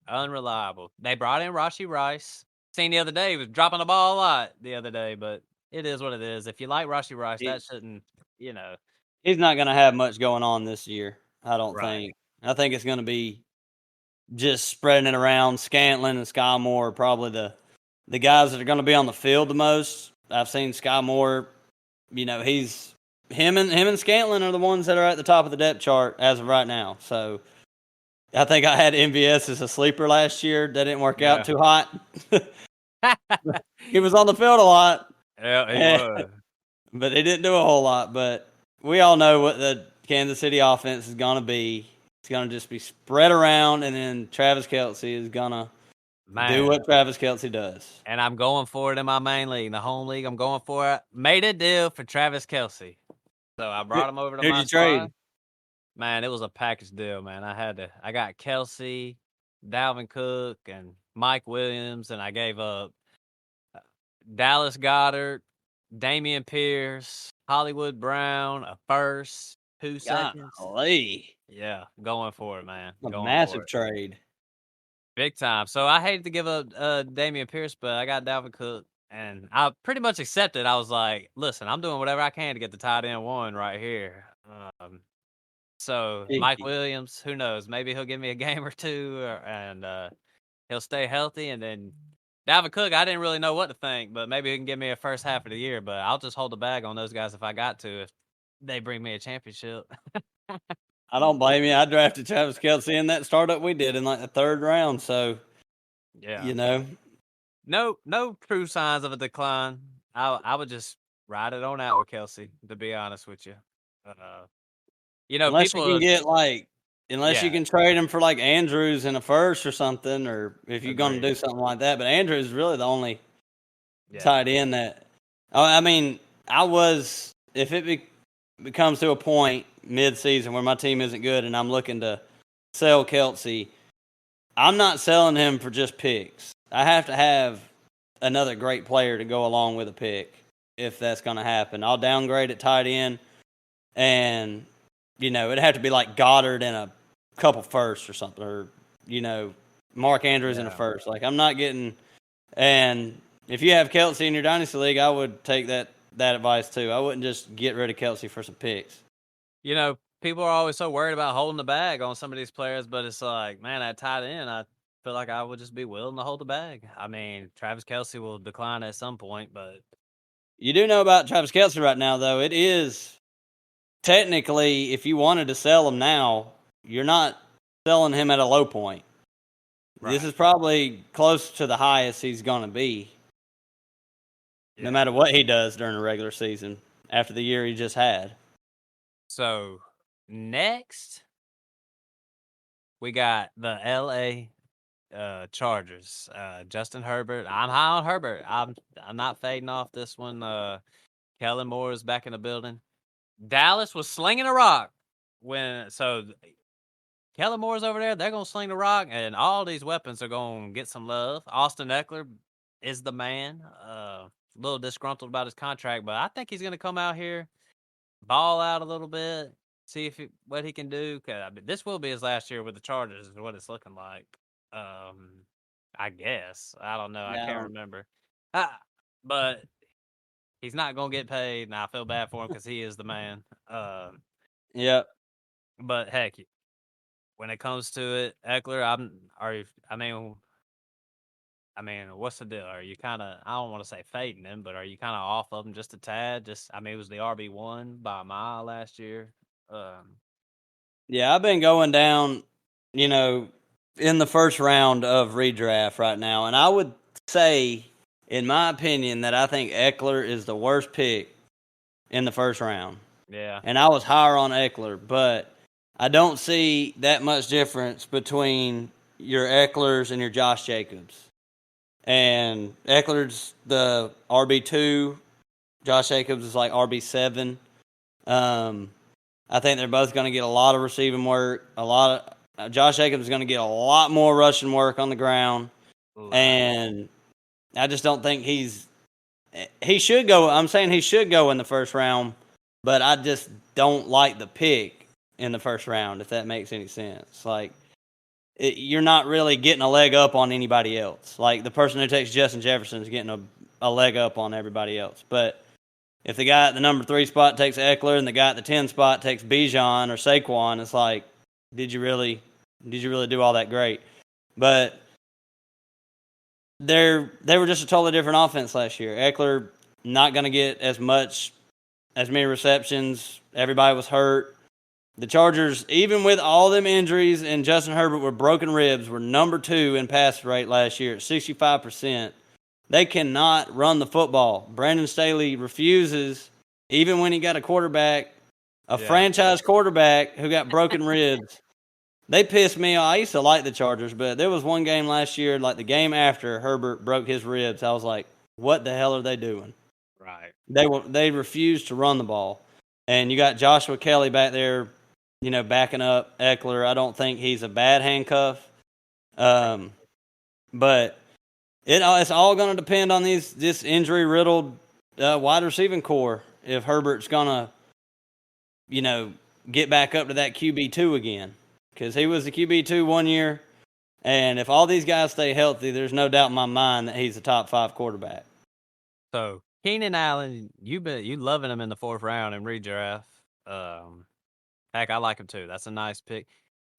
Unreliable. They brought in Rashi Rice. Seen the other day, he was dropping the ball a lot the other day, but it is what it is. If you like Rashi Rice, He, that shouldn't, you know. he's not going to have much going on this year, I don't Right. think. I think it's going to be just spreading it around. Scantlin and Sky Moore are probably the guys that are going to be on the field the most. I've seen Sky Moore, he's him and Scantlin are the ones that are at the top of the depth chart as of right now. So I think I had MVS as a sleeper last year. That didn't work out Yeah. too hot. He was on the field a lot, Yeah, he was. but he didn't do a whole lot. But we all know what the Kansas City offense is going to be. It's going to just be spread around, and then Travis Kelce is going to do Man. what Travis Kelce does. And I'm going for it in my main league, the home league. I'm going for it. Made a deal for Travis Kelce. So I brought him over to Who'd my you trade? squad. Man, it was a package deal, man. I got Kelce, Dalvin Cook, and Mike Williams, and I gave up Dallas Goddard, Damian Pierce, Hollywood Brown, a first, 2 seconds. Golly. Yeah, going for it, man. A Going for massive it. trade. Big time. So I hated to give up Damian Pierce, but I got Dalvin Cook, and I pretty much accepted. I was like, listen, I'm doing whatever I can to get the tight end 1 right here. So Mike Williams, who knows? Maybe he'll give me a game or 2, and he'll stay healthy. And then Dalvin Cook, I didn't really know what to think, but maybe he can give me a first half of the year. But I'll just hold the bag on those guys if I got to, if they bring me a championship. I don't blame you. I drafted Travis Kelce in that startup we did in like the 3rd round. So, Yeah. No true signs of a decline. I would just ride it on out with Kelce, to be honest with you. unless you can People, get unless you yeah, can trade him for like Andrews in a first or something, or if you're going to agreed. do something like that. But Andrews is really the only Yeah. tight end that, I mean, if it becomes to a point mid-season where my team isn't good and I'm looking to sell Kelce, I'm not selling him for just picks. I have to have another great player to go along with a pick if that's going to happen. I'll downgrade at tight end, and it'd have to be like Goddard and a couple firsts or something, or Mark Andrews in a Yeah. first. Like, I'm not getting. And if you have Kelce in your dynasty league, I would take that advice too. I wouldn't just get rid of Kelce for some picks. People are always so worried about holding the bag on some of these players, but it's like, man, at tight end, I feel like I would just be willing to hold the bag. I mean, Travis Kelce will decline at some point, but You do know about Travis Kelce right now, though. It is technically, if you wanted to sell him now, you're not selling him at a low point. right. This is probably close to the highest he's going to be, Yeah. no matter what he does during the regular season after the year he just had. So next, we got the LA Chargers. Justin Herbert. I'm high on Herbert. I'm not fading off this one. Kellen Moore is back in the building. Dallas was slinging a rock so Kellen Moore's over there. They're gonna sling the rock, and all these weapons are gonna get some love. Austin Eckler is the man. A little disgruntled about his contract, but I think he's gonna come out here, ball out a little bit, see what he can do. 'Cause, I mean, this will be his last year with the Chargers, is what it's looking like. I guess I don't know. I can't Now, remember. But he's not gonna get paid, and I feel bad for him because he is the man. yep. But heck, when it comes to it, Eckler, what's the deal? Are you kind of, I don't want to say fading him, but are you kind of off of him just a tad? It was the RB1 by a mile last year. Yeah, I've been going down, in the first round of redraft right now, and I would say, in my opinion, that I think Eckler is the worst pick in the first round. Yeah. And I was higher on Eckler, but I don't see that much difference between your Ecklers and your Josh Jacobs. And Eckler's the RB2, Josh Jacobs is like RB7. I think they're both going to get a lot of receiving work. Josh Jacobs is going to get a lot more rushing work on the ground, and I just don't think he should go. I'm saying he should go in the first round, but I just don't like the pick in the first round, if that makes any sense. Like, you're not really getting a leg up on anybody else. Like, the person who takes Justin Jefferson is getting a leg up on everybody else. But if the guy at the number 3 spot takes Eckler and the guy at the 10 spot takes Bijan or Saquon, it's like, did you really do all that great? But they were just a totally different offense last year. Eckler not going to get as many receptions. Everybody was hurt. The Chargers, even with all them injuries and Justin Herbert with broken ribs, were number 2 in pass rate last year at 65%. They cannot run the football. Brandon Staley refuses, even when he got a quarterback, franchise quarterback who got broken ribs. They pissed me off. I used to like the Chargers, but there was one game last year, like the game after Herbert broke his ribs. I was like, what the hell are they doing? Right. They refused to run the ball. And you got Joshua Kelly back there, backing up Eckler. I don't think he's a bad handcuff. But it's all going to depend on this injury-riddled wide receiving core if Herbert's going to, get back up to that QB2 again. Because he was the QB2 one year, and if all these guys stay healthy, there's no doubt in my mind that he's a top 5 quarterback. So Keenan Allen, you loving him in the 4th round in redraft. Heck, I like him too. That's a nice pick.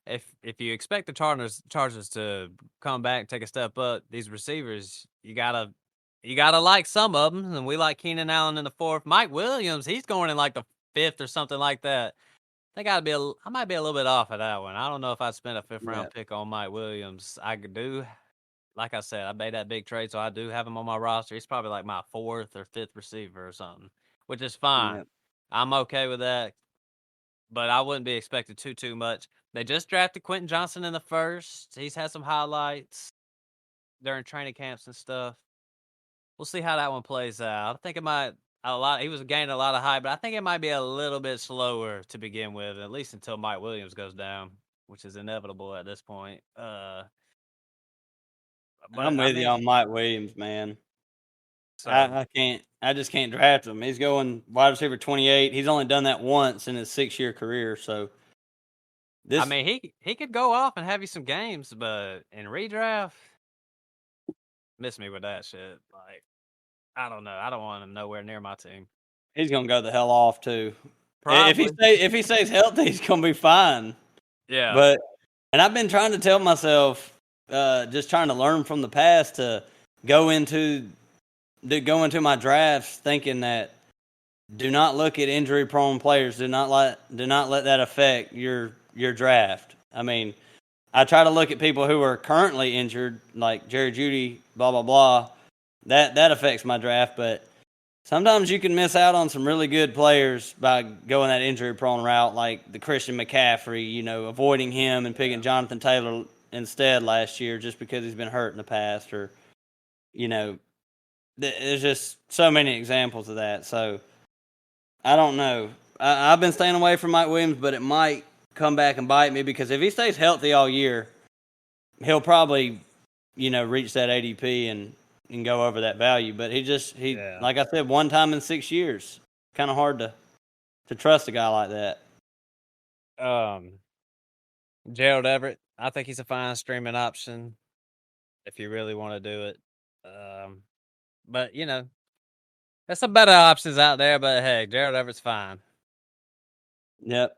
If you expect the Chargers to come back and take a step up, these receivers, you gotta like some of them, and we like Keenan Allen in the 4th. Mike Williams, he's going in like the 5th or something like that. I might be a little bit off of that one. I don't know if I'd spend a 5th round pick on Mike Williams. I do, like I said, I made that big trade, so I do have him on my roster. He's probably like my 4th or 5th receiver or something, which is fine. Yep. I'm okay with that, but I wouldn't be expecting too much. They just drafted Quentin Johnson in the 1st. He's had some highlights during training camps and stuff. We'll see how that one plays out. I think it might. He was gaining a lot of hype, but I think it might be a little bit slower to begin with, at least until Mike Williams goes down, which is inevitable at this point. But I'm with you on Mike Williams, man. So I just can't draft him. He's going wide receiver 28. He's only done that once in his 6-year career, so he could go off and have you some games, but in redraft, miss me with that shit. Like, I don't know. I don't want him nowhere near my team. He's gonna go the hell off too. Probably. If he stays healthy, he's gonna be fine. Yeah. And I've been trying to tell myself, just trying to learn from the past to go into my drafts thinking that do not look at injury prone players. Do not let that affect your draft. I mean, I try to look at people who are currently injured, like Jerry Jeudy, blah blah blah. That affects my draft, but sometimes you can miss out on some really good players by going that injury-prone route, like the Christian McCaffrey, avoiding him and picking Jonathan Taylor instead last year just because he's been hurt in the past, or, there's just so many examples of that. So, I don't know. I've been staying away from Mike Williams, but it might come back and bite me because if he stays healthy all year, he'll probably, reach that ADP and go over that value, but like I said, one time in 6 years, kind of hard to trust a guy like that. Gerald Everett, I think he's a fine streaming option if you really want to do it. But there's some better options out there. But hey, Gerald Everett's fine. Yep.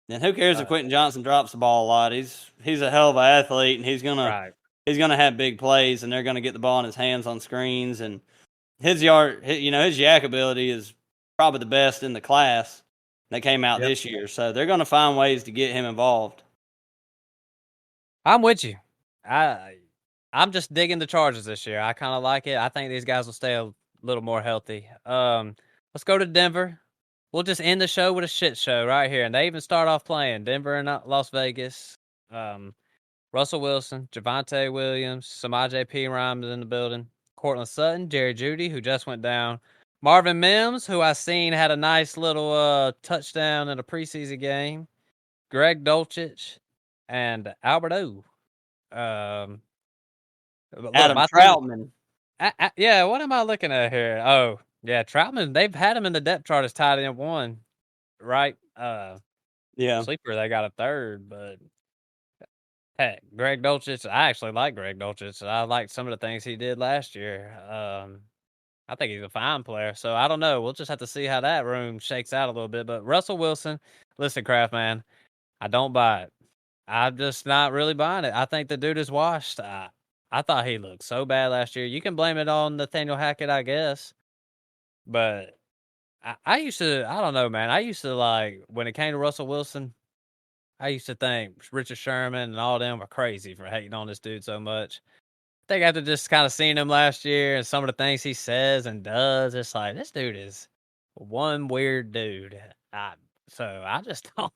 And who cares if Quentin Johnson drops the ball a lot? He's a hell of an athlete, and he's gonna have big plays, and they're gonna get the ball in his hands on screens. And his yak ability is probably the best in the class that came out this year. So they're gonna find ways to get him involved. I'm with you. I'm just digging the Chargers this year. I kind of like it. I think these guys will stay a little more healthy. Let's go to Denver. We'll just end the show with a shit show right here. And they even start off playing Denver and Las Vegas. Russell Wilson, Javonte Williams, Samaje P. Rhymes in the building. Cortland Sutton, Jerry Jeudy, who just went down. Marvin Mims, who I seen had a nice little touchdown in a preseason game. Greg Dulcich and Albert O. Um, look, Adam my team. Troutman. Yeah, what am I looking at here? Oh, yeah, Troutman. They've had him in the depth chart as tight end one, right? Yeah. Sleeper, they got a third, but heck, Greg Dulcich. I actually like Greg Dulcich. I liked some of the things he did last year. I think he's a fine player. So I don't know. We'll just have to see how that room shakes out a little bit. But Russell Wilson, listen, Kraft man, I don't buy it. I'm just not really buying it. I think the dude is washed. I thought he looked so bad last year. You can blame it on Nathaniel Hackett, I guess. But I used to, I don't know, man. I used to like, when it came to Russell Wilson, I used to think Richard Sherman and all them were crazy for hating on this dude so much. I think after just kind of seeing him last year and some of the things he says and does, it's like, this dude is one weird dude. So I just don't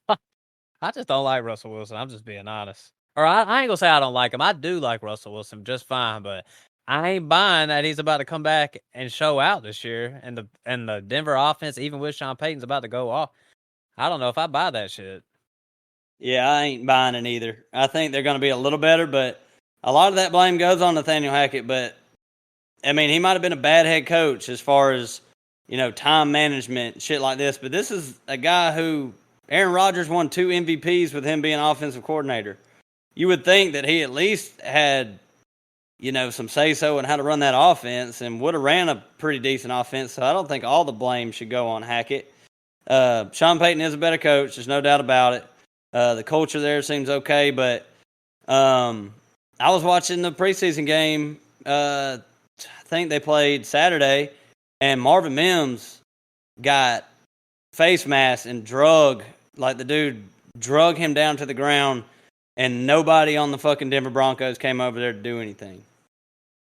I just don't like Russell Wilson. I'm just being honest. Or I ain't gonna say I don't like him. I do like Russell Wilson just fine, but I ain't buying that he's about to come back and show out this year. And the Denver offense, even with Sean Payton's about to go off. I don't know if I buy that shit. Yeah, I ain't buying it either. I think they're going to be a little better, but a lot of that blame goes on Nathaniel Hackett. But I mean, he might have been a bad head coach as far as, time management, shit like this. But this is a guy who Aaron Rodgers won 2 MVPs with him being offensive coordinator. You would think that he at least had, some say so on how to run that offense and would have ran a pretty decent offense. So I don't think all the blame should go on Hackett. Sean Payton is a better coach. There's no doubt about it. The culture there seems okay, but I was watching the preseason game. I think they played Saturday, and Marvin Mims got face mask and the dude drug him down to the ground, and nobody on the fucking Denver Broncos came over there to do anything.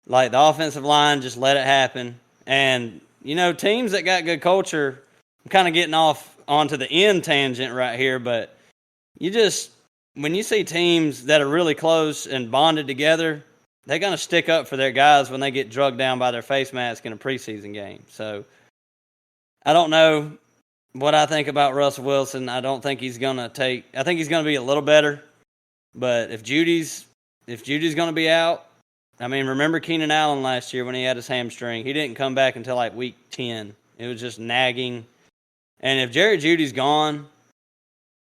Like, the offensive line just let it happen. And, teams that got good culture, I'm kind of getting off onto the end tangent right here, but when you see teams that are really close and bonded together, they're going to stick up for their guys when they get drugged down by their face mask in a preseason game. So I don't know what I think about Russell Wilson. I don't think he's going to I think he's going to be a little better. But if Judy's going to be out, I mean, remember Keenan Allen last year when he had his hamstring? He didn't come back until like week 10. It was just nagging. And if Jerry Judy's gone,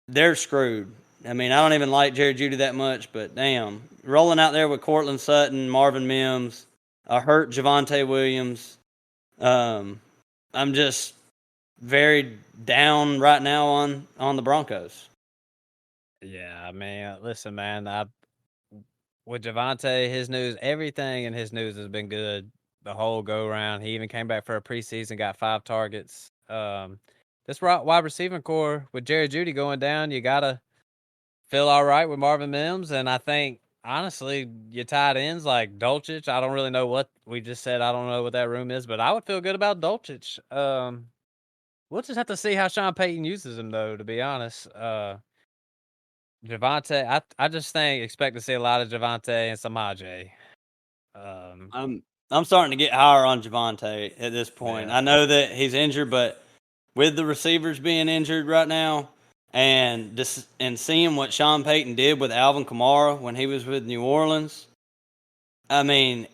they're screwed. I mean, I don't even like Jerry Jeudy that much, but damn. Rolling out there with Cortland Sutton, Marvin Mims, a hurt Javonte Williams. I'm just very down right now on the Broncos. Yeah, I mean, listen, man. With Javonte, his news, everything in his news has been good the whole go around. He even came back for a preseason, got 5 targets. This wide receiving core with Jerry Jeudy going down, you gotta feel all right with Marvin Mims, and I think honestly, your tight ends like Dulcich. I don't really know what we just said. I don't know what that room is, but I would feel good about Dulcich. We'll just have to see how Sean Payton uses him, though. To be honest, Javonte, I just expect to see a lot of Javonte and Samaje. I'm starting to get higher on Javonte at this point. Yeah. I know that he's injured, but with the receivers being injured right now, and seeing what Sean Payton did with Alvin Kamara when he was with New Orleans, I mean,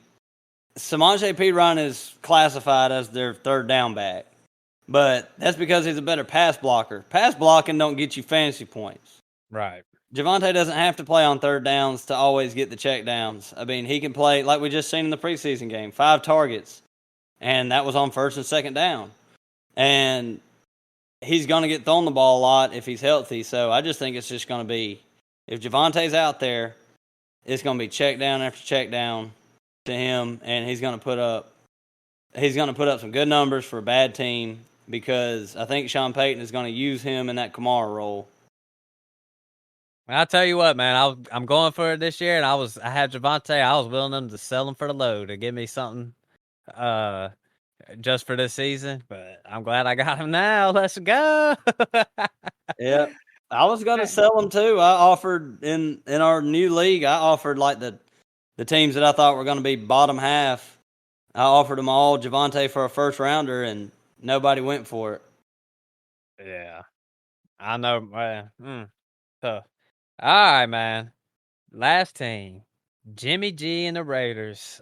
Samaje Perine is classified as their third down back, but that's because he's a better pass blocker. Pass blocking don't get you fantasy points. Right. Javonte doesn't have to play on third downs to always get the check downs. I mean, he can play, like we just seen in the preseason game, 5 targets, and that was on first and second down. And he's going to get thrown the ball a lot if he's healthy, so I just think it's just going to be, if Javonte's out there, it's going to be check down after check down to him, and he's going to put up some good numbers for a bad team because I think Sean Payton is going to use him in that Kamara role. I'll tell you what, man. I'm going for it this year, and I had Javonte. I was willing them to sell him for the low to give me something, just for this season. But I'm glad I got him now. Let's go. Yeah, I was going to sell him too. I offered in our new league. I offered like the teams that I thought were going to be bottom half. I offered them all Javonte for a first rounder, and nobody went for it. Yeah, I know, man. Tough. All right, man. Last team, Jimmy G and the Raiders.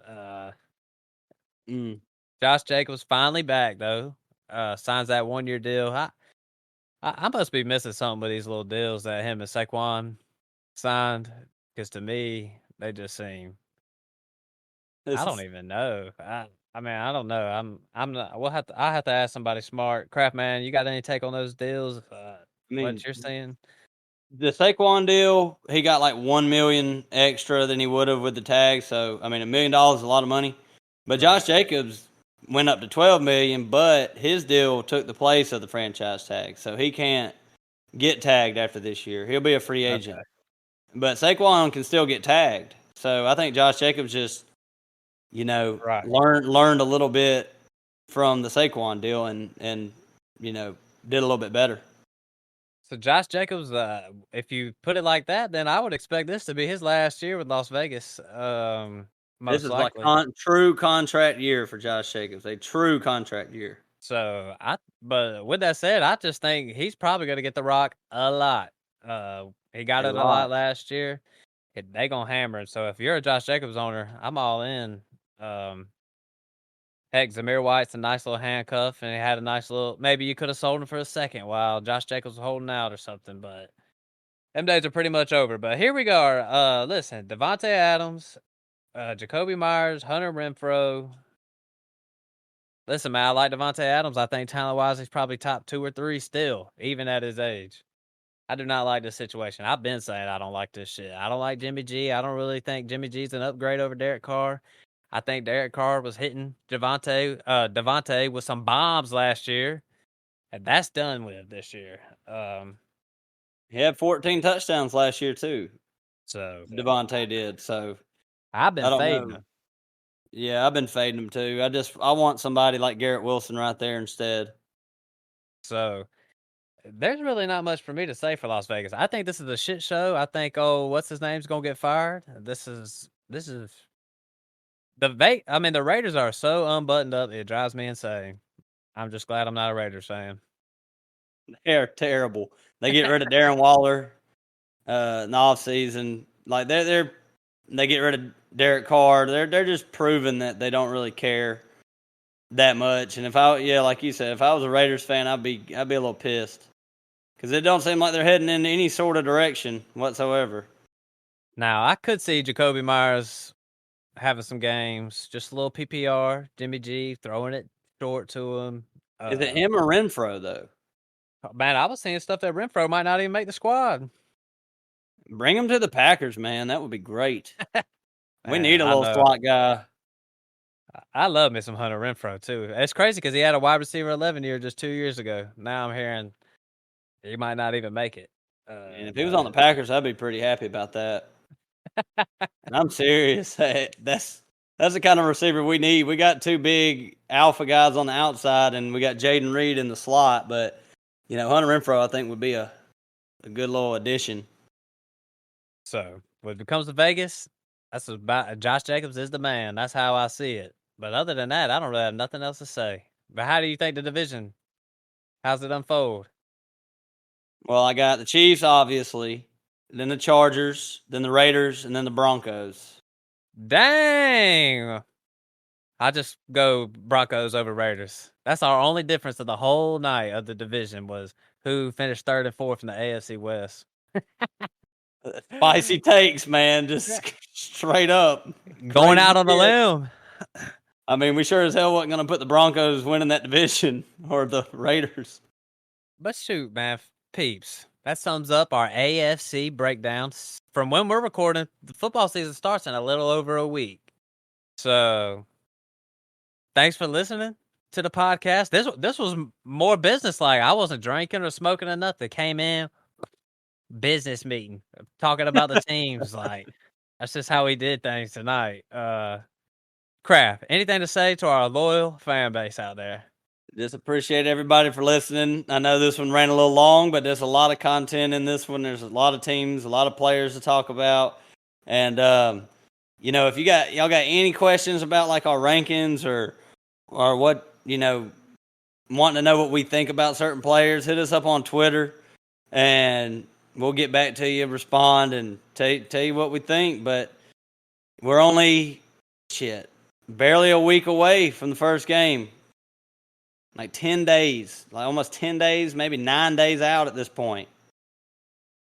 Josh Jacobs finally back though. Signs that 1-year deal. I must be missing something with these little deals that him and Saquon signed. Because to me, they just seem. I don't even know. I mean, I don't know. I'm not. I have to ask somebody smart. Craft man, you got any take on those deals? I What mean, you're saying? the Saquon deal, he got like $1 million extra than he would have with the tag. So I mean, $1 million is a lot of money. But Right. Josh Jacobs went up to $12 million, but his deal took the place of the franchise tag, so he can't get tagged after this year. He'll be a free agent. Okay. But Saquon can still get tagged. So I think Josh Jacobs just, Right. learned a little bit from the Saquon deal and did a little bit better. So Josh Jacobs, if you put it like that, then I would expect this to be his last year with Las Vegas. This Most is like likely. true contract year for Josh Jacobs, a true contract year. So but with that said, I just think he's probably going to get the rock a lot. He got A it a lot lot. last year. They gonna hammer it. So if you're a Josh Jacobs owner, I'm all in. Um, Heck, Zamir White's a nice little handcuff, and he had a nice little. Maybe you could have sold him for a second while Josh Jacobs was holding out or something, but them days are pretty much over. But here we go. Listen, Devontae Adams, Jacoby Myers, Hunter Renfro. Listen, man, I like Devontae Adams. I think talent wise, he's probably top 2 or 3 still, even at his age. I do not like this situation. I've been saying I don't like this shit. I don't like Jimmy G. I don't really think Jimmy G's an upgrade over Derek Carr. I think Derek Carr was hitting Devontae with some bombs last year, and that's done with this year. He had 14 touchdowns last year too. So Devontae did. So I've I been don't fading know. him. Yeah, I've been fading him too. I want somebody like Garrett Wilson right there instead. So there's really not much for me to say for Las Vegas. I think this is a shit show. I think what's his name's gonna get fired. This is I mean, the Raiders are so unbuttoned up, it drives me insane. I'm just glad I'm not a Raiders fan. They're terrible. They get rid of Darren Waller in the offseason. Like they get rid of Derek Carr. They're just proving that they don't really care that much. And like you said, if I was a Raiders fan, I'd be a little pissed because it don't seem like they're heading in any sort of direction whatsoever. Now, I could see Jacoby Myers having some games, just a little PPR, Jimmy G throwing it short to him. Is it him or Renfro though? Man, I was seeing stuff that Renfro might not even make the squad. Bring him to the Packers, man. That would be great. We need Man, a I little know. slot guy. I love me some Hunter Renfro too. It's crazy because he had a wide receiver 11 year just 2 years ago. Now I'm hearing he might not even make it. And if he was on the Packers, I'd be pretty happy about that. I'm serious. That's the kind of receiver we need. We got 2 big alpha guys on the outside, and we got Jaden Reed in the slot. But Hunter Renfro, I think, would be a good little addition. So when it comes to Vegas, that's about Josh Jacobs is the man. That's how I see it. But other than that, I don't really have nothing else to say. But how do you think the division? How's it unfold? Well, I got the Chiefs, obviously, then the Chargers, then the Raiders, and then the Broncos. Dang! I just go Broncos over Raiders. That's our only difference of the whole night of the division was who finished 3rd and 4th in the AFC West. Spicy takes, man, just straight up. Going Crazy out on the shit. limb. I mean, we sure as hell wasn't going to put the Broncos winning that division or the Raiders. But shoot, man, peeps. That sums up our AFC breakdown. From when we're recording, the football season starts in a little over a week. So, thanks for listening to the podcast. This was more business like. I wasn't drinking or smoking or nothing. Came in, business meeting, talking about the teams. Like, that's just how we did things tonight. Craft, anything to say to our loyal fan base out there? Just appreciate everybody for listening. I know this one ran a little long, but there's a lot of content in this one. There's a lot of teams, a lot of players to talk about. And, if y'all got any questions about like our rankings or what, wanting to know what we think about certain players, hit us up on Twitter, and we'll get back to you, respond, and tell you what we think. But we're only barely a week away from the first game. Like 10 days, like almost 10 days, maybe 9 days out at this point.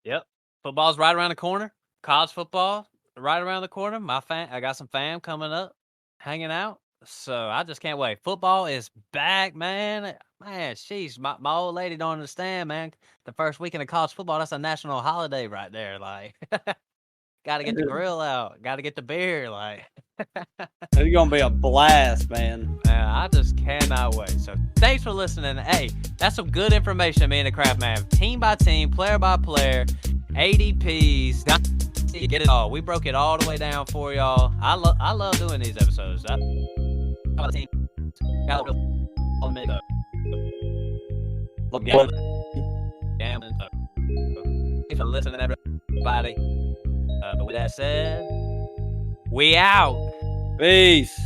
Yep. Football's right around the corner. College football right around the corner. I got some fam coming up, hanging out. So I just can't wait. Football is back, man. Man, sheesh, my old lady don't understand, man. The first weekend of college football, that's a national holiday right there. Like, got to get the grill out. Got to get the beer. Like, it's going to be a blast, man. I just cannot wait. So thanks for listening. Hey, that's some good information, me and the Craft Man. Team by team, player by player, ADPs. You get it all. We broke it all the way down for y'all. I love doing these episodes. Gambling. Thanks for listening, everybody. But with that said, we out. Peace.